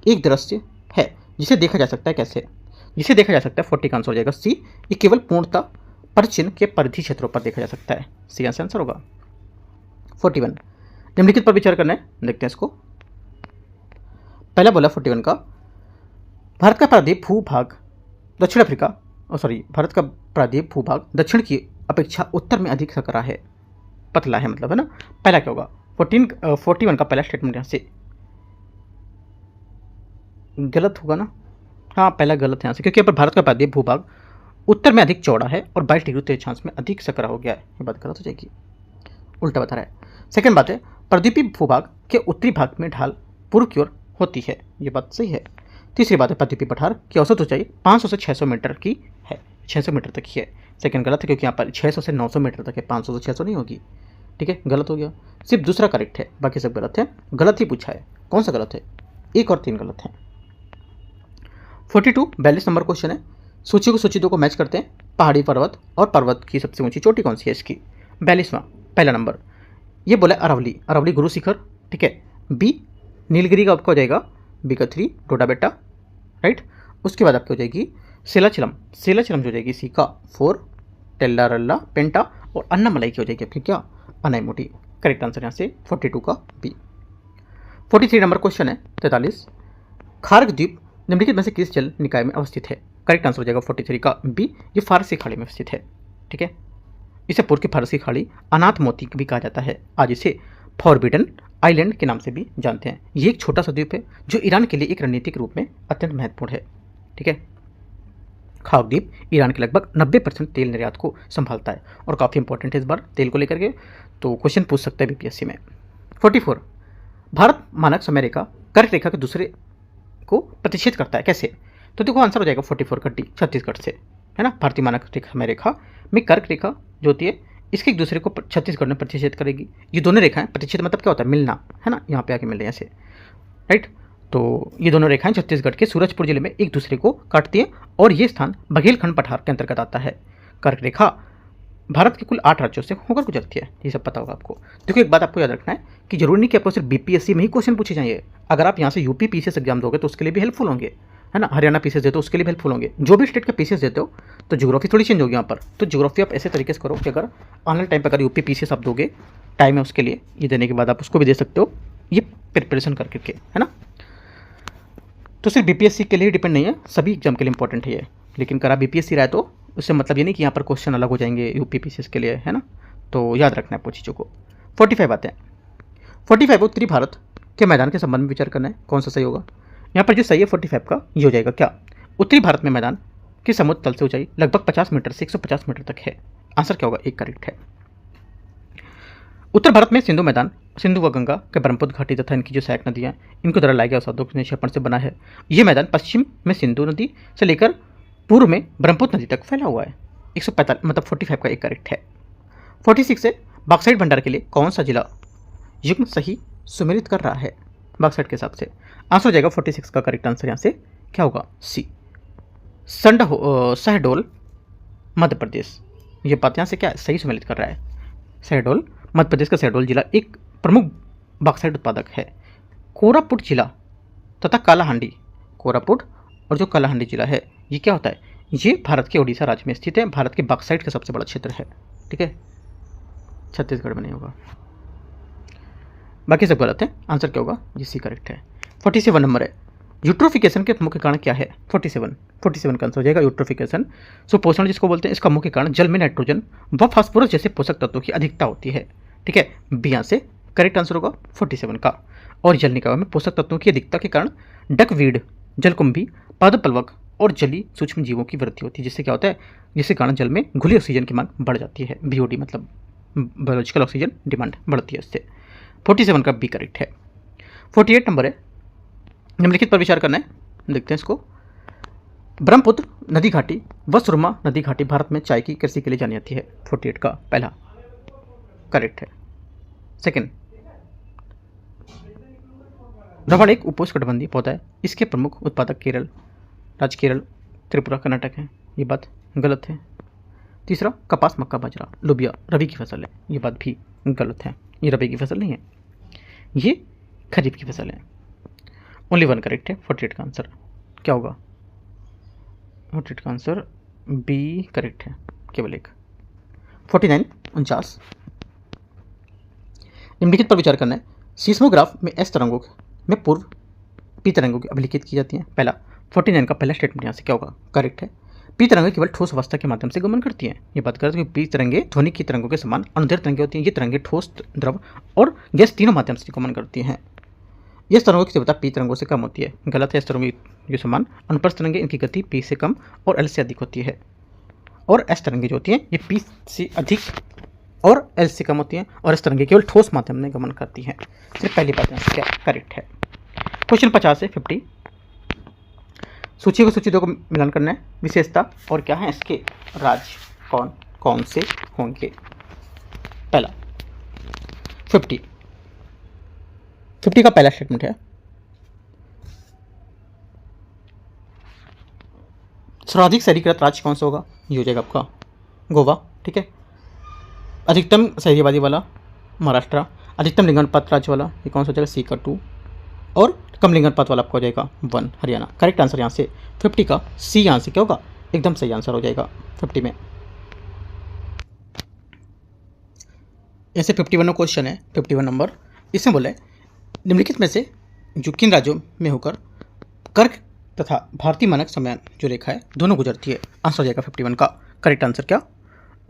एक दृश्य है जिसे देखा जा सकता है कैसे। जिसे देखा जा सकता है 40 का आंसर हो जाएगा सी, ये केवल पूर्णतः परचिन्ह के परिधि क्षेत्रों पर देखा जा सकता है, सी आंसर होगा। 41 निम्नलिखित पर विचार करना है, देखते हैं इसको। पहला बोला 41 का, भारत का प्रायद्वीप भूभाग भारत का प्रायद्वीप भूभाग दक्षिण की अपेक्षा उत्तर में अधिक सकरा है, पतला है मतलब, है ना। पहला क्या होगा 41 का पहला स्टेटमेंट यहाँ से गलत होगा ना, हाँ पहला गलत है यहाँ से, क्योंकि यहाँ पर भारत का प्रायद्वीप भूभाग उत्तर में अधिक चौड़ा है और 22 डिग्री 23 में अधिक सकरा हो गया है, ये बात गलत हो जाएगी, उल्टा बता रहा है। सेकंड बात है प्रायद्वीपीय भूभाग के उत्तरी भाग में ढाल पूर्व की ओर होती है, ये बात सही है। तीसरी बात है प्रायद्वीपीय पठार की औसत ऊंचाई 500 से 600 मीटर की है, 600 मीटर तक ही है। सेकंड गलत है क्योंकि यहाँ पर 600 से 900 मीटर तक है, 500 से 600 नहीं होगी, ठीक है, गलत हो गया। सिर्फ दूसरा करेक्ट है, बाकी सब गलत है, गलत ही पूछा है। कौन सा गलत है, 1 और 3 गलत हैं। 42 नंबर क्वेश्चन है, सूची दो को मैच करते हैं। पहाड़ी पर्वत और पर्वत की सबसे ऊंची चोटी कौन सी है इसकी। 42वां पहला नंबर ये बोला अरावली गुरु शिखर, ठीक है। बी नीलगिरी का आपका हो जाएगा, बी का 3 डोडा बेटा, राइट। उसके बाद आपकी हो जाएगी सेलाचलम जो हो जाएगी सी का 4 टेल्लारल्ला पेंटा, और अन्नामलाई की हो जाएगी आपकी क्या अनाईमोटी। करेक्ट आंसर यहाँ से 42 का बी। 43 नंबर क्वेश्चन है 43 खार्ग द्वीप निम्नलिखित में से किस जल निकाय में अवस्थित है? करेक्ट आंसर हो जाएगा 43 का बी, ये फारसी खाड़ी में स्थित है। ठीक है, इसे पूर्व की फारसी खाड़ी अनाथ मोती भी कहा जाता है। आज इसे फॉरबिडन आइलैंड के नाम से भी जानते हैं। ये एक छोटा सा द्वीप है जो ईरान के लिए एक रणनीतिक रूप में अत्यंत महत्वपूर्ण है। ठीक है, खाक द्वीप ईरान के लगभग 90% तेल निर्यात को संभालता है और काफ़ी इंपॉर्टेंट है इस बार तेल को लेकर के, तो क्वेश्चन पूछ सकते हैं बीपीएससी में। 44 भारत मानक समय रेखा कर्क रेखा के दूसरे को प्रतिच्छेद करता है, कैसे? तो देखो आंसर हो जाएगा 44 का डी, छत्तीसगढ़ से, है ना। भारतीय मानक समय रेखा में कर्क रेखा जो होती है इसके एक दूसरे को छत्तीसगढ़ में प्रतिच्छेद करेगी। ये दोनों रेखाएं, प्रतिच्छेद मतलब क्या होता है? मिलना, है ना, यहाँ पे आके मिल रहे हैं ऐसे, राइट। तो ये दोनों रेखाएं छत्तीसगढ़ के सूरजपुर जिले में एक दूसरे को काटती हैं और ये स्थान बघेलखंड पठार के अंतर्गत आता है। कर्क रेखा भारत के कुल 8 राज्यों से होकर गुजरती है, ये सब पता होगा आपको। देखो एक बात आपको याद रखना है कि जरूरी नहीं कि आपको सिर्फ बीपीएससी में ही क्वेश्चन पूछे जाएंगे। अगर आप यहाँ से यूपी पीसीएस एग्जाम दोगे तो उसके लिए भी हेल्पफुल होंगे, है ना। हरियाणा पीसीएस देते हो उसके लिए भी हेल्पफुल होंगे। जो भी स्टेट का पीसीएस देते हो तो ज्योग्राफी थोड़ी चेंज होगी यहाँ पर। तो ज्योग्राफी आप ऐसे तरीके से करो कि अगर ऑनलाइन टाइम पर अगर यूपी पीसीएस आप दोगे, टाइम है उसके लिए, ये देने के बाद आप उसको भी दे सकते हो, ये प्रिपरेशन करके, है ना। तो सिर्फ बीपीएससी के लिए डिपेंड नहीं है, सभी एग्जाम के लिए इंपॉर्टेंट है ये। लेकिन करा बीपीएससी रहा है तो उससे मतलब ये नहीं कि यहाँ पर क्वेश्चन अलग हो जाएंगे यूपी पीसीएस के लिए, है ना। तो याद रखना है आपको चीज़ों को। 45 आते हैं। 45 उत्तरी भारत के मैदान के संबंध में विचार करना है, कौन सा सही होगा। यहाँ पर जो सही है 45 का ये हो जाएगा क्या? उत्तरी भारत में मैदान की समुद्र तल से ऊंचाई लगभग 50 मीटर से 150 मीटर तक है। आंसर क्या होगा? एक करेक्ट है। उत्तर भारत में सिंधु मैदान, सिंधु व गंगा के ब्रह्मपुत्र घाटी तथा इनकी जो सहायक नदियाँ इनको द्वारा लाए गए अवसादों के निक्षेपण से बना है। ये मैदान पश्चिम में सिंधु नदी से लेकर पूर्व में ब्रह्मपुत्र नदी तक फैला हुआ है। 145 मतलब 45 का एक करेक्ट है। 46 से बॉक्साइट भंडार के लिए कौन सा जिला युग्म सही सुमेलित कर रहा है बॉक्साइट के हिसाब से? आंसर हो जाएगा 46 का करेक्ट आंसर यहाँ से क्या होगा? सी, शहडोल मध्य प्रदेश। ये बात यहाँ से क्या सही सुमेलित कर रहा है? शहडोल मध्य प्रदेश का शहडोल जिला एक प्रमुख बॉक्साइट उत्पादक है। कोरापुट जिला तथा कालाहांडी, कोरापुट और जो कालाहांडी जिला है ये क्या होता है? ये भारत के उड़ीसा राज्य में स्थित है। भारत के बॉक्साइट का सबसे बड़ा क्षेत्र है। ठीक है, छत्तीसगढ़ में नहीं होगा, बाकी सब गलत है। आंसर क्या होगा? ये सी करेक्ट है। 47 नंबर है, यूट्रोफिकेशन के मुख्य कारण क्या है? 47 का आंसर हो जाएगा यूट्रोफिकेशन। सुपोषण जिसको बोलते हैं, इसका मुख्य कारण जल में नाइट्रोजन व फास्फोरस जैसे पोषक तत्वों की अधिकता होती है। ठीक है, बी यहाँ से करेक्ट आंसर होगा 47 का। और जल निकाय में पोषक तत्वों की अधिकता के कारण डकवीड, जलकुंभी, पादपल्वक और जलीय सूक्ष्म जीवों की वृद्धि होती है, जिससे क्या होता है? जिसके कारण जल में घुली ऑक्सीजन की मांग बढ़ जाती है। बीओडी मतलब बायोलॉजिकल ऑक्सीजन डिमांड बढ़ती है इससे। 47 का बी करेक्ट है। 48 नंबर है, निम्नलिखित पर विचार करना है, देखते हैं इसको। ब्रह्मपुत्र नदी घाटी व सुरमा नदी घाटी भारत में चाय की कृषि के लिए जानी जाती है। 48 का पहला करेक्ट है। सेकंड, रबड़ एक उपोष्णकटिबंधीय पौधा है। इसके प्रमुख उत्पादक केरल, राज्य केरल, त्रिपुरा, कर्नाटक है। ये बात गलत है। तीसरा, कपास, मक्का, बाजरा, लोबिया रबी की फसल है। ये बात भी गलत है, ये रबी की फसल नहीं है, ये खरीफ की फसल है। ओनली वन करेक्ट है। 48 का आंसर क्या होगा? 48 का आंसर बी करेक्ट है, केवल एक। 49 49 निम्नलिखित पर विचार करना है। सीस्मोग्राफ में एस तरंगों में पूर्व पी तरंगों की अभिलिखित की जाती है। पहला 49 का पहला स्टेटमेंट यहाँ से क्या होगा? करेक्ट है। पी तरंगें केवल ठोस अवस्था के माध्यम से गमन करती हैं। ये बात करते हैं कि पी तरंगें ध्वनि की तरंगों के समान अनुदैर्घ्य तरंगें होती हैं। ये तरंगें ठोस, द्रव और गैस तीनों माध्यम से गमन करती हैं। ये तरंगों की तीव्रता पी तरंगों से कम होती है। गलत है। इस तरंगों के समान अनुप्रस्थ तरंगें, इनकी गति पी से कम और एल से अधिक होती है। और एस तरंगें जो होती हैं ये पी से अधिक और एल से कम होती हैं। और इस तरंगें केवल ठोस माध्यम में गमन करती हैं। सिर्फ पहली बात यहाँ क्या करेक्ट है। क्वेश्चन 50 से 50, सूची को सूची दो को मिलान करना है। विशेषता और क्या है इसके राज्य कौन कौन से होंगे? पहला 50 का पहला स्टेटमेंट है, सर्वाधिक शहरीकृत राज्य कौन सा होगा? ये हो जाएगा आपका गोवा। ठीक है, अधिकतम शहरी आबादी वाला महाराष्ट्र, अधिकतम लिंगानुपात राज्य वाला ये कौन सा हो जाएगा? सी का 2, और कम लिंगानुपात वाला आपका हो जाएगा 1 हरियाणा। करेक्ट आंसर यहाँ से 50 का सी यहाँ से क्या होगा? एकदम सही आंसर हो जाएगा 50 में। ऐसे 51 क्वेश्चन है, 51 नंबर। इसमें बोले निम्नलिखित में से जो किन राज्यों में होकर कर्क तथा भारतीय मानक समय जो रेखा है दोनों गुजरती है। आंसर हो जाएगा 51 का करेक्ट आंसर क्या,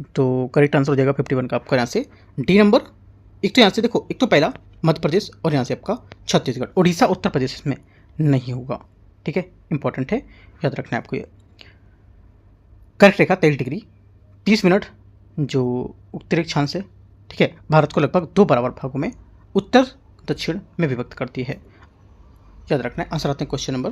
तो करेक्ट आंसर हो जाएगा 51 का आपका यहाँ से डी नंबर। एक तो यहाँ से देखो, एक तो पहला मध्य प्रदेश और यहाँ से आपका छत्तीसगढ़, उड़ीसा उत्तर प्रदेश इसमें नहीं होगा। ठीक है, इंपॉर्टेंट है, याद रखना है आपको ये। करेक्ट रेखा 23 डिग्री 30 मिनट जो उत्तरी अक्षांश है, ठीक है, भारत को लगभग 2 बराबर भागों में उत्तर दक्षिण में विभक्त करती है। याद रखना है। आंसर आते हैं क्वेश्चन नंबर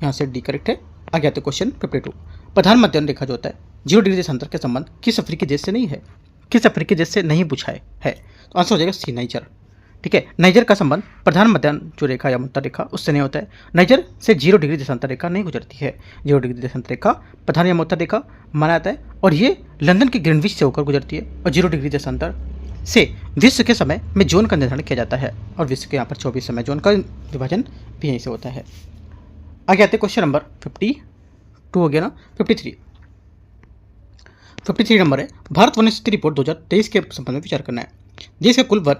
यहाँ से डी करेक्ट है। आगे आते हैं क्वेश्चन 52। प्रधान मध्य रेखा जो होता है 0 डिग्री देशांतर के संबंध किस अफ्रीकी देश से नहीं है, किस अफ्रीकी देश से नहीं पूछा है तो आंसर हो जाएगा सी नाइजर। ठीक है, नाइजर का संबंध प्रधान मध्य जो रेखा या मध्य रेखा उससे नहीं होता है। नाइजर से 0 डिग्री देशांतर रेखा नहीं गुजरती है। 0 डिग्री देशांतर रेखा प्रधान या मध्य रेखा माना जाता है और ये लंदन के ग्रीनविच से होकर गुजरती है और 0 डिग्री देशांतर से विश्व के समय में जोन का निर्धारण किया जाता है और विश्व के यहाँ पर 24 समय जोन का विभाजन भी यहीं से होता है। आगे आते क्वेश्चन नंबर 52 हो गया ना, 53 नंबर है भारत वन स्थिति रिपोर्ट 2023 के संबंध में विचार करना है। देश का कुल वन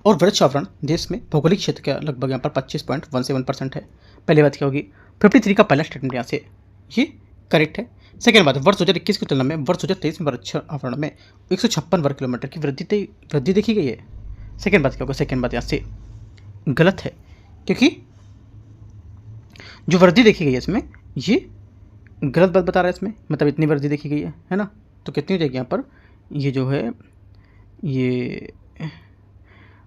और वृक्ष आवरण देश में भौगोलिक क्षेत्र का लगभग यहाँ पर 25.17% है। पहली बात क्या होगी, 53 का पहला स्टेटमेंट यहाँ से ये करेक्ट है। सेकेंड बात, वर्ष 2021 की तुलना में वर्ष 2023 में वृक्ष आवरण में 156 वर्ग किलोमीटर की वृद्धि देखी गई है। सेकेंड बात क्या होगा, सेकेंड बात यहाँ से गलत है क्योंकि जो वृद्धि देखी गई है इसमें ये गलत बात बता रहा है इसमें, मतलब इतनी वृद्धि देखी गई है ना, तो कितनी हो जाएगी यहाँ पर, ये जो है ये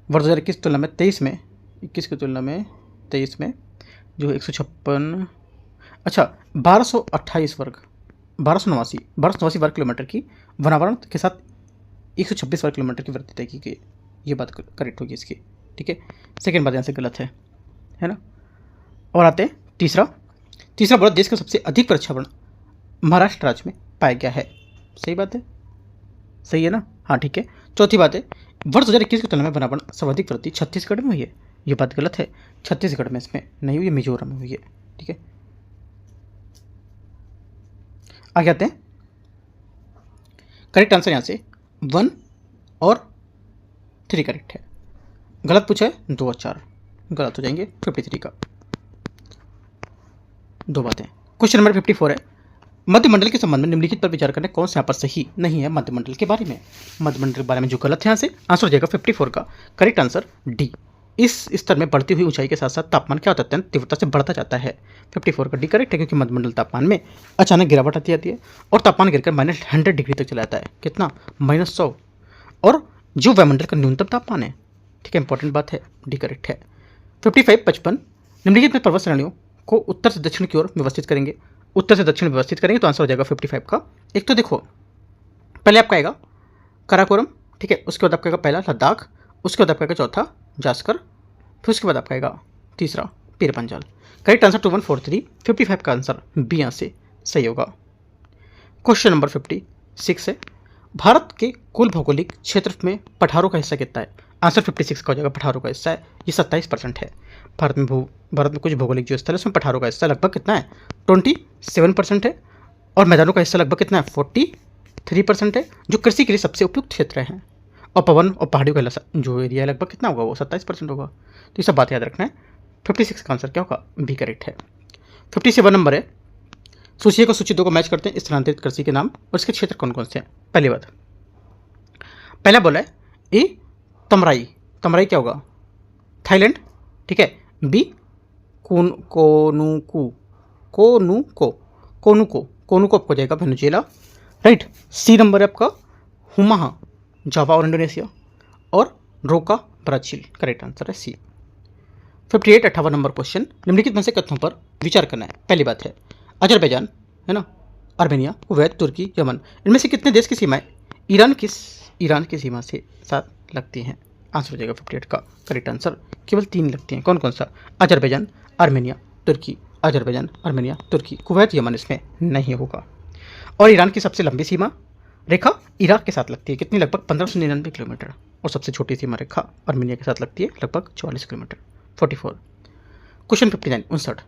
वर्ष 2021 की तुलना में 23 में 21 की तुलना में 23 में जो 156 अच्छा 1228 वर्ग 1289 वर्ग किलोमीटर की वनावरण के साथ 126 वर्ग किलोमीटर की वृद्धि देखी गई, ये बात करेक्ट होगी इसकी। ठीक है, सेकेंड बात यहाँ से गलत है ना। और आते हैं तीसरा बोला देश का सबसे अधिक वृक्षावरण महाराष्ट्र राज्य में पाया गया है। सही बात है, सही है ना, हाँ ठीक है। चौथी बात है वर्ष 2021 की तुलना में वनावरण सर्वाधिक वृद्धि छत्तीसगढ़ में हुई है, ये बात गलत है। छत्तीसगढ़ में इसमें नहीं हुई है, मिजोरम में हुई है। ठीक है, आगे आते हैं करेक्ट आंसर यहाँ से 1 और 3 करेक्ट है, गलत पूछा है 2 और 4 गलत हो जाएंगे। 53 का 2 बातें। क्वेश्चन नंबर 54 है मध्यमंडल के संबंध में निम्नलिखित पर विचार करने कौन सा यहाँ पर सही नहीं है। मध्यमंडल के बारे में, मध्यमंडल के बारे में जो गलत है यहाँ से आंसर हो जाएगा 54 का करेक्ट आंसर डी। इस स्तर में बढ़ती हुई ऊंचाई के साथ साथ तापमान क्या होता है, तीव्रता से बढ़ता जाता है। 54 का डी करेक्ट है क्योंकि मध्यमंडल तापमान में अचानक गिरावट आती जाती है और तापमान गिरकर -100 डिग्री तक चला जाता है। कितना, -100, और जो वायुमंडल का न्यूनतम तापमान है। ठीक है, इंपॉर्टेंट बात है, डी करेक्ट है। 55 निम्नलिखित में पर्वत श्रेणियों को उत्तर से दक्षिण की ओर व्यवस्थित करेंगे। उत्तर से दक्षिण व्यवस्थित करेंगे तो आंसर हो जाएगा 55 का। एक तो देखो पहले आपका आएगा काराकोरम, ठीक है, उसके बाद आपका आएगा पहला लद्दाख, उसके बाद आपका आएगा चौथा जास्कर, फिर उसके बाद आपका आएगा तीसरा पीरपंजाल। करेक्ट आंसर 2143, 55 का आंसर बी यहाँ से सही होगा। क्वेश्चन नंबर 56 है भारत के कुल भौगोलिक क्षेत्र में पठारों का हिस्सा कितना है। आंसर 56 का हो जाएगा, पठारों का हिस्सा है ये 27% है। भारत में कुछ भौगोलिक जो स्थल है उसमें पठारों का हिस्सा लगभग कितना है, 27% है, और मैदानों का हिस्सा लगभग कितना है, 43% है, जो कृषि के लिए सबसे उपयुक्त क्षेत्र हैं। और पवन और पहाड़ियों का हिस्सा जो एरिया है लगभग कितना होगा, वो 27% होगा। तो ये सब बात याद रखना है। 56 का आंसर क्या होगा, बी करेक्ट है। 57 नंबर है सूची को सूची 2 को मैच करते हैं स्थानांतरित कृषि के नाम और इसके क्षेत्र कौन कौन से हैं। पहली बात, पहला बोला है ए तमराई, तमराई क्या होगा, थाईलैंड, ठीक है। बी कोनुको आपको जाएगा वेनेजुएला, राइट। सी नंबर है आपका हुमाहा, जावा और इंडोनेशिया, और रोका ब्राजील, करेक्ट आंसर है सी। 58 नंबर क्वेश्चन निम्नलिखित में से कथनों पर विचार करना है। पहली बात है अजरबैजान, है ना, आर्मेनिया, कुवैत, तुर्की, यमन, इनमें से कितने देश की सीमाएं ईरान की सीमा से साथ लगती हैं। आंसर हो जाएगा 58 का करेक्ट आंसर, केवल 3 लगती हैं। कौन कौन सा, अजरबैजान, आर्मेनिया, तुर्की, अजरबैजान, आर्मेनिया, तुर्की, कुवैत, यमन इसमें नहीं होगा। और ईरान की सबसे लंबी सीमा रेखा इराक के साथ लगती है, कितनी, लगभग 1599 किलोमीटर, और सबसे छोटी सीमा रेखा आर्मेनिया के साथ लगती है, लगभग 44 किलोमीटर। 44 क्वेश्चन 59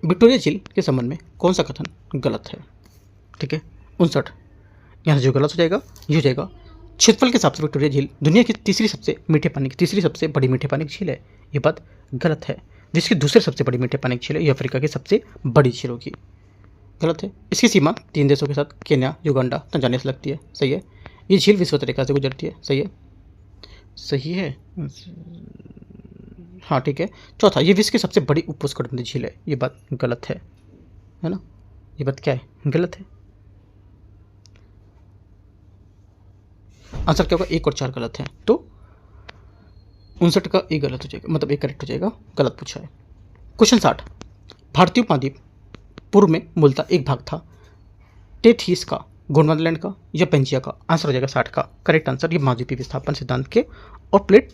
विक्टोरिया झील के संबंध में कौन सा कथन गलत है। ठीक है, 59 यहाँ से जो गलत हो जाएगा ये हो जाएगा क्षेत्रफल के हिसाब से विक्टोरिया झील दुनिया की तीसरी सबसे बड़ी मीठे पानी की झील है। ये बात गलत है। जिसकी दूसरे सबसे बड़ी मीठे पानी की झील है, ये अफ्रीका की सबसे बड़ी झीलों की। गलत है। इसकी सीमा 3 देशों के साथ केन्या, युगांडा, तंजानिया से लगती है। सही है। ये झील विषुवत रेखा से गुजरती है। सही है। सही है। हाँ ठीक है। चौथा, ये विश्व की सबसे बड़ी उपोष्णकटिबंधीय झील है। ये बात गलत है ना? ये बात क्या है? गलत है। आंसर क्या होगा? 1 और 4 गलत है, तो 59 का एक गलत हो जाएगा, मतलब एक करेक्ट हो जाएगा। गलत पूछा है। क्वेश्चन 60, भारतीय उपमहाद्वीप पूर्व में मूलतः एक भाग था, टेथीस का, गोंडवानालैंड का या पेंजिया का। आंसर हो जाएगा 60 का करेक्ट आंसर। ये महाद्वीपीय विस्थापन सिद्धांत के और प्लेट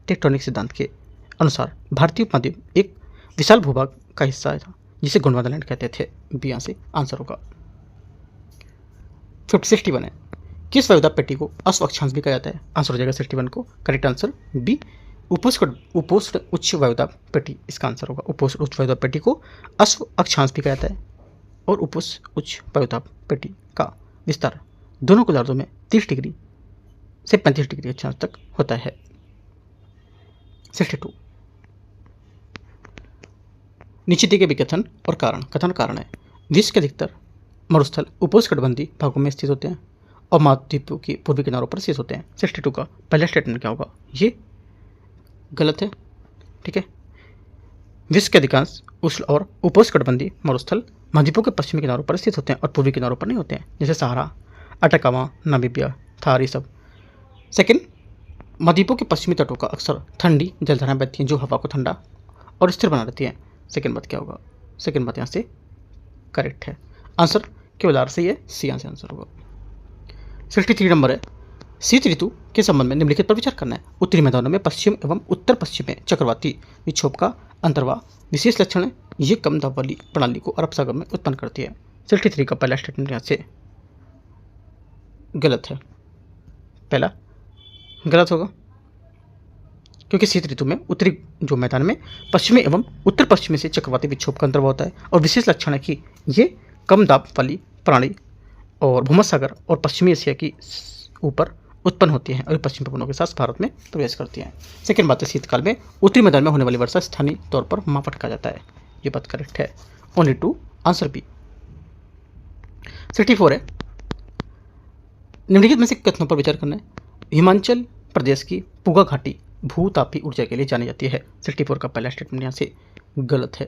टेक्टोनिक सिद्धांत के अनुसार भारतीय उपमहाद्वीप एक विशाल भूभाग का हिस्सा था जिसे गोंडवानालैंड कहते थे। बी यहाँ से आंसर होगा। 61 है, किस वायुदाब पेटी को अश्व अक्षांश भी कहा जाता है? आंसर हो जाएगा 61 को करेक्ट आंसर बी, उपोष्ण उच्च वायुदाब पेटी इसका आंसर होगा। उपोष्ण उच्च वायुदाब पेटी को अश्व अक्षांश भी कहा जाता है और उपोष्ण उच्च वायुदाब पेटी का विस्तार दोनों गोलार्धों में 30 डिग्री से 35 डिग्री अक्षांश तक होता है। 62, नीचे दिए गए कथन और कारण। कथन कारण है, विश्व के अधिकतर मरुस्थल उपोष्णकटिबंधीय भागों में स्थित होते हैं और महाद्वीपों की पूर्वी किनारों पर स्थित होते हैं। 62 का पहला स्टेटमेंट क्या होगा? ये गलत है। ठीक है। विश्व के अधिकांश उष्ण और उपोष्णकटिबंधीय मरुस्थल महाद्वीपों के पश्चिमी किनारों पर स्थित होते हैं और पूर्वी किनारों पर नहीं होते हैं, जैसे सहारा, अटाकामा, नामीबिया, थार, ये सब। सेकेंड, महाद्वीपों के पश्चिमी तटों का अक्सर ठंडी जलधाराएं बहती हैं जो हवा को ठंडा और स्थिर बना देती हैं। सेकेंड बात क्या होगा? सेकेंड बात यहाँ से करेक्ट है। आंसर केवल आर सही है, सी यहाँ से आंसर होगा। 63 नंबर है, शीत ऋतु के संबंध में निम्नलिखित पर विचार करना है। उत्तरी मैदानों में पश्चिम एवं उत्तर पश्चिम में चक्रवाती विक्षोभ का अंतर्वाह विशेष लक्षण है। ये कम दाब वाली प्रणाली को अरब सागर में उत्पन्न करती है। 63 का पहला स्टेटमेंट यहाँ से गलत है। पहला गलत होगा क्योंकि शीत ऋतु में उत्तरी जो मैदान में पश्चिमी एवं उत्तर पश्चिमी से चक्रवाती विक्षोभ का अंतर्भाव होता है और विशेष लक्षण है कि ये कम दाब वाली प्रणाली और भूमध्य सागर और पश्चिमी एशिया की ऊपर उत्पन्न होती हैं और पश्चिमी पवनों के साथ भारत में प्रवेश करती हैं। सेकेंड बात है, शीतकाल में उत्तरी मैदान में होने वाली वर्षा स्थानीय तौर पर मापट कहा जाता है। ये बात करेक्ट है। Only to answer B. 64 है, निम्नलिखित में से कथनों पर विचार करना है। हिमाचल प्रदेश की पुगा घाटी भूतापी ऊर्जा के लिए जानी जाती है। 64 का पहला स्टेटमेंट यहाँ से गलत है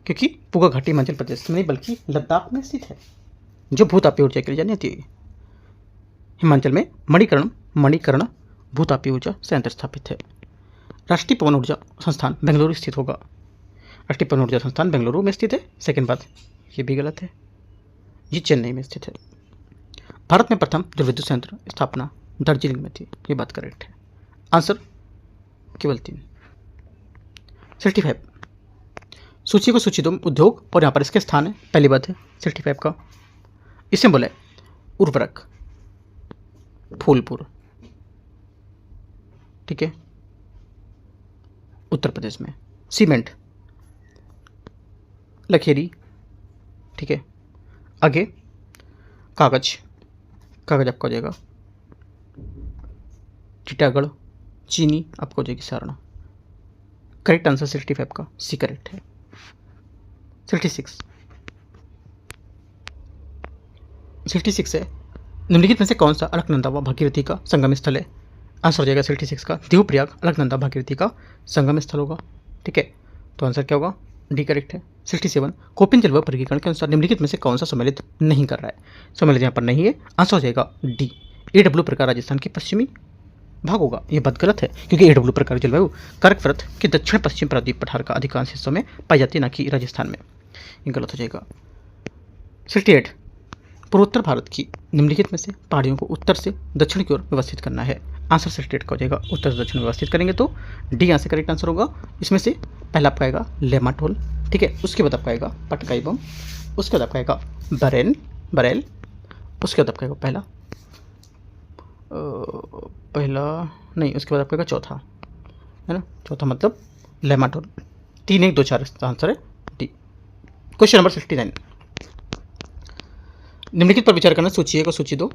क्योंकि पुगा घाटी हिमाचल प्रदेश में नहीं बल्कि लद्दाख में स्थित है जो भूतापी ऊर्जा के लिए जानी जाती है। हिमाचल में मणिकर्ण भूतापी ऊर्जा संयंत्र स्थापित है। राष्ट्रीय पवन ऊर्जा संस्थान बेंगलुरु स्थित होगा। राष्ट्रीय पवन ऊर्जा संस्थान बेंगलुरु में स्थित है। सेकेंड बात ये भी गलत है, ये चेन्नई में स्थित है। भारत में प्रथम जलविद्युत संयंत्र स्थापना दार्जिलिंग में थी। ये बात करेक्ट है। आंसर केवल 3। 65, सूची को सूची दो उद्योग और यहाँ पर इसके स्थान है। पहली बात है 65 का, इसमें बोले उर्वरक फूलपुर, ठीक है, उत्तर प्रदेश में। सीमेंट लखेरी, ठीक है। आगे कागज आपका हो जाएगा टीटागढ़, चीनी आपको हो जाएगी सारना। करेक्ट आंसर 65 का सी करेक्ट है। 66 है, निम्नलिखित में से कौन सा अलकनंदा व भागीरथी का संगम स्थल है? आंसर हो जाएगा 66 का देवप्रयाग अलकनंदा भागीरथी का संगम स्थल होगा। ठीक है, तो आंसर क्या होगा? डी करेक्ट है। 67, कोपिन जलवायु वर्गीकरण के अनुसार निम्नलिखित में से कौन सा सम्मिलित नहीं कर रहा है? सम्मिलित यहाँ पर नहीं है। आंसर हो जाएगा डी, AW प्रकार राजस्थान के पश्चिमी भाग होगा। ये बात गलत है क्योंकि AW प्रकार जलवायु कर्क वृत्त के दक्षिण पश्चिम प्रायद्वीप पठार का अधिकांश हिस्सों में पाई जाती है, न कि राजस्थान में। ये गलत हो जाएगा। 68, पूर्वोत्तर भारत की निम्नलिखित में से पहाड़ियों को उत्तर से दक्षिण की ओर व्यवस्थित करना है। आंसर 68 का हो जाएगा उत्तर से दक्षिण व्यवस्थित करेंगे तो डी यहाँ से करेक्ट आंसर होगा। इसमें से पहला आपका आएगा लेमाटोल, ठीक है, उसके बाद आपका आएगा पटकाई बम, उसके बाद आपका आएगा बरेल, उसके बाद आपका आएगा उसके बाद आपका चौथा है ना, चौथा मतलब लेमाटोल। 3 1 2 4 इसका आंसर है डी। क्वेश्चन नंबर 69, निम्नलिखित पर विचार करना। सूची 1 और सूची 2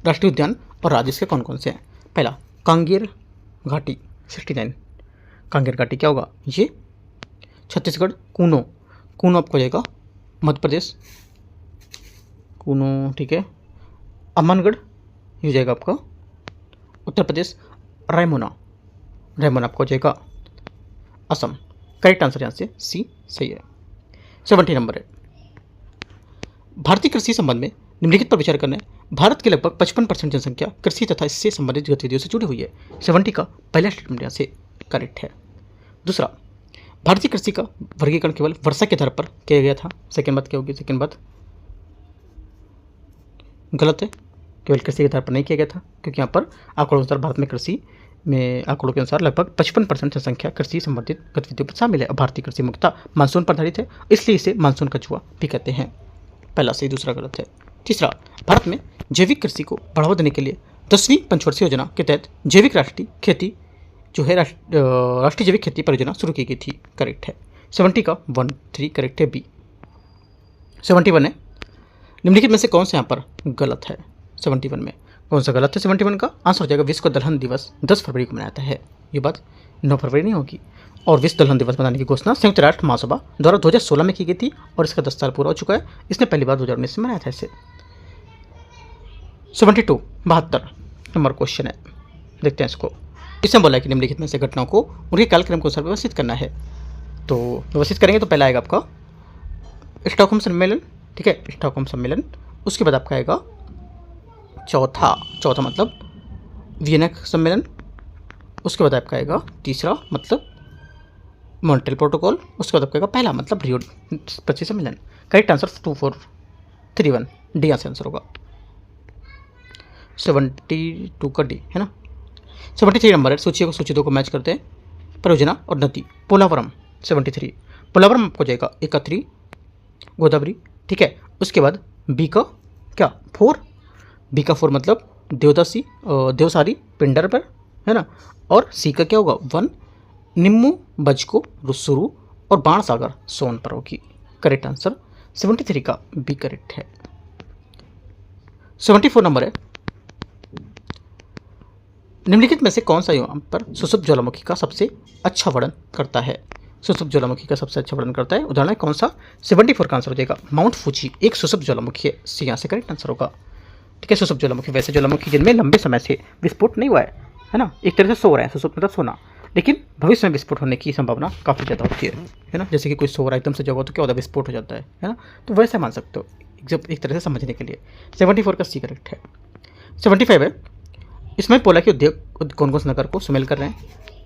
राष्ट्रीय उद्यान और राज्य इसके कौन कौन से हैं? पहला कांगेर घाटी 69, कांगेर घाटी क्या होगा ये छत्तीसगढ़। कूनो, कूनो आपको जाएगा मध्य प्रदेश, कूनो ठीक है। अमनगढ़ ये जाएगा आपका उत्तर प्रदेश। रायमोना, रायमोना आपको जाएगा असम। करेक्ट आंसर यहाँ से सी सही है। 70 नंबर है, भारतीय कृषि संबंध में निम्नलिखित पर विचार करना है। भारत की लगभग 55% जनसंख्या कृषि तथा इससे संबंधित गतिविधियों से जुड़ी हुई है। 70 का पहला स्टेटमेंट यहाँ से करेक्ट है। दूसरा, भारतीय कृषि का वर्गीकरण केवल वर्षा के आधार पर किया गया था। सेकेंड बात क्या होगी? सेकेंड बात गलत है, केवल कृषि के आधार पर नहीं किया गया था, क्योंकि यहाँ पर आंकड़ों के अनुसार भारत में कृषि में आंकड़ों के अनुसार लगभग 55% जनसंख्या कृषि संबंधित गतिविधियों पर शामिल है। भारतीय कृषि मुख्यतः मानसून पर आधारित है, इसलिए इसे मानसून का जुआ भी कहते हैं। पहला सही, दूसरा गलत है। तीसरा, भारत में जैविक कृषि को बढ़ावा देने के लिए 10वीं पंचवर्षीय योजना के तहत जैविक राष्ट्रीय खेती जो है राष्ट्रीय जैविक खेती परियोजना शुरू की गई थी। करेक्ट है। 70 का 13 करेक्ट है बी। 71 है, निम्नलिखित में से कौन सा यहाँ पर गलत है? 71 में कौन सा गलत है? 71 का आंसर हो जाएगा विश्व दलहन दिवस 10 फरवरी को मनाया जाता है। ये बात 9 फरवरी नहीं होगी। और विश्व दलहन दिवस मनाने की घोषणा संयुक्त राष्ट्र महासभा द्वारा 2016 में की गई थी और इसका 10 साल पूरा हो चुका है। इसने पहली बार 2019 में मनाया था इसे। 72 नंबर क्वेश्चन है, देखते हैं इसको। इसमें बोला है कि निम्नलिखित में से घटनाओं को उनके कालक्रम के अनुसार व्यवस्थित करना है। तो व्यवस्थित करेंगे तो पहला आएगा आपका स्टॉकहोम सम्मेलन, ठीक है, स्टॉकहोम सम्मेलन। उसके बाद आपका आएगा चौथा मतलब वियना सम्मेलन। उसके बाद आपका आएगा तीसरा मतलब मॉन्ट्रियल प्रोटोकॉल। उसके बाद आपका आएगा पहला मतलब रियो 25 सम्मेलन। करेक्ट आंसर 2431 डी आंसर होगा। 72 का डी है ना। 73 नंबर है, सूची 2 को मैच करते हैं। परियोजना और नदी पोलावरम 73, पोलावरम आपको जाएगा 31 गोदावरी, ठीक है। उसके बाद बी का क्या 4, बी का 4 मतलब देवसारी पिंडर पर है ना। और सी का क्या होगा 1 निम्मू बजको रुसुरु और बाण सागर सोन पर होगी। करेक्ट आंसर 73 का बी करेक्ट है। 74 नंबर है, निम्नलिखित में से कौन सा यहाँ पर सुसुप्त ज्वालामुखी का सबसे अच्छा वर्णन करता है? सुसुप्त ज्वालामुखी का सबसे अच्छा वर्णन करता है, उदाहरण कौन सा? 74 का आंसर हो जाएगा माउंट फूजी एक सुसुप्त ज्वालामुखी है। सी यहाँ से करेक्ट आंसर होगा, ठीक है। सुसुप्त ज्वालामुखी वैसे ज्वालामुखी जिनमें लंबे समय से विस्फोट नहीं हुआ है ना, एक तरह से सो रहे हैं, सुसुप्त मतलब सोना, लेकिन भविष्य में विस्फोट होने की संभावना काफ़ी ज़्यादा होती है ना। जैसे कि कोई सो रहा है एकदम से जगह तो क्या होता है विस्फोट हो जाता है ना, तो वैसे मान सकते हो जब एक तरह से समझने के लिए। 74 का सी करेक्ट है। 75 है, इसमें बोला कि उद्योग कौन कौन से नगर को शामिल कर रहे हैं?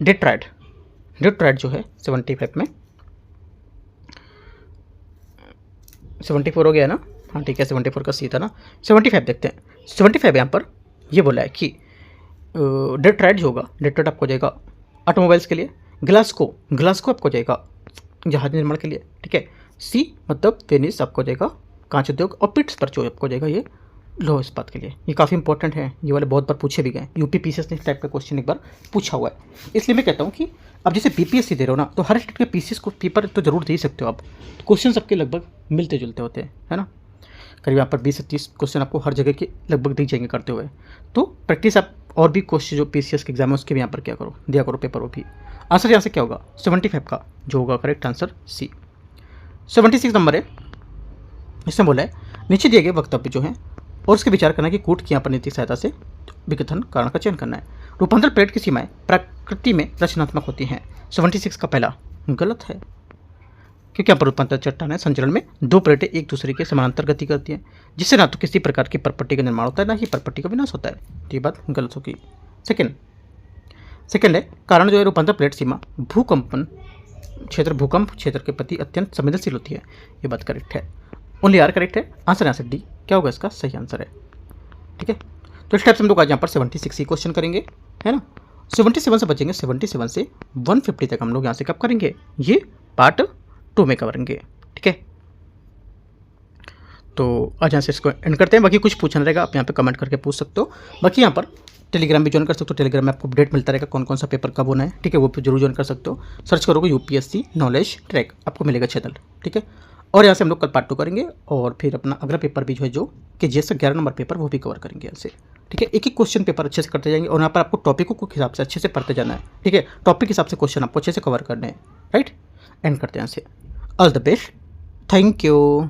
डेट्रॉयट जो है 75 में 74 हो गया ना, हाँ ठीक है। 74 का सी था ना। 75 देखते हैं। 75 यहाँ पर ये बोला है कि डेट्रॉयट जो होगा, डेट्रॉयट आपको जाएगा ऑटोमोबाइल्स के लिए। ग्लासको आपको जाएगा जहाज निर्माण के लिए, ठीक है। सी मतलब वेनिस आपको जाएगा कांच उद्योग। और पिट्सबर्ग जो आपको जाएगा ये लोह इस्पात के लिए। ये काफ़ी इंपॉर्टेंट है, ये वाले बहुत बार पूछे भी गए। यूपी पीसीएस ने इस टाइप का क्वेश्चन एक बार पूछा हुआ है, इसलिए मैं कहता हूँ कि अब जैसे बीपीएससी दे रहे हो ना, तो हर स्टेट के पीसीएस को पेपर तो जरूर दे ही सकते हो आप। क्वेश्चन सबके लगभग मिलते जुलते होते हैं, है ना। करीब यहाँ पर 20 से 30 क्वेश्चन आपको हर जगह के लगभग दिख जाएंगे करते हुए। तो प्रैक्टिस आप और भी क्वेश्चन जो पीसीएस के एग्जाम है उसके भी यहाँ पर क्या करो, दिया करो पेपर वो भी। आंसर यहाँ से क्या होगा 75 का जो होगा करेक्ट आंसर सी। 76 नंबर है, इसमें बोला है नीचे दिए गए वक्तव्य जो है और उसके विचार करना कि कूट की यहाँ पर नीतिक सहायता से विकथन कारण का चयन करना है। रूपांतर प्लेट की सीमाएं प्रकृति में रचनात्मक होती हैं। 76 का पहला गलत है, क्योंकि यहाँ पर रूपांतर चट्टान है संचरण में 2 प्लेटें एक दूसरे के समानांतर गति करती हैं, जिससे ना तो किसी प्रकार की परपट्टी का निर्माण होता है ना ही परपट्टी का विनाश होता है। तो ये बात गलत होगी। सेकेंड है कारण जो है रूपांतर प्लेट सीमा भूकंप क्षेत्र के प्रति अत्यंत संवेदनशील होती है। ये बात करेक्ट है। ओनली आर करेक्ट है। आंसर यहाँ से डी क्या होगा इसका सही आंसर है, ठीक है। तो इस टाइप से हम लोग आज यहाँ पर 76 ही क्वेश्चन करेंगे, है ना। 77 से बचेंगे, 77 से 150 तक हम लोग यहाँ से कब करेंगे, ये पार्ट 2 में करेंगे, ठीक है। तो आज यहाँ से इसको एंड करते हैं। बाकी कुछ पूछना रहेगा आप यहाँ पे कमेंट करके पूछ सकते हो। बाकी यहाँ पर टेलीग्राम भी ज्वाइन कर सकते हो, टेलीग्राम में आपको अपडेट मिलता रहेगा कौन कौन सा पेपर कब होना है, ठीक है। वो जरूर ज्वाइन कर सकते हो। सर्च करोगे यूपीएससी नॉलेज ट्रैक, आपको मिलेगा चैनल, ठीक है। और यहाँ से हम लोग कल पार्ट 2 करेंगे और फिर अपना अगला पेपर भी जो है जो कि जैसे 11 नंबर पेपर वो भी कवर करेंगे यहाँ से। ठीक है, एक एक क्वेश्चन पेपर अच्छे से करते जाएंगे और यहाँ पर आपको टॉपिकों के हिसाब से अच्छे से पढ़ते जाना है। ठीक है, टॉपिक के हिसाब से क्वेश्चन आपको अच्छे से कवर करने हैं। राइट, एंड करते हैं यहाँ से। All the best, thank you.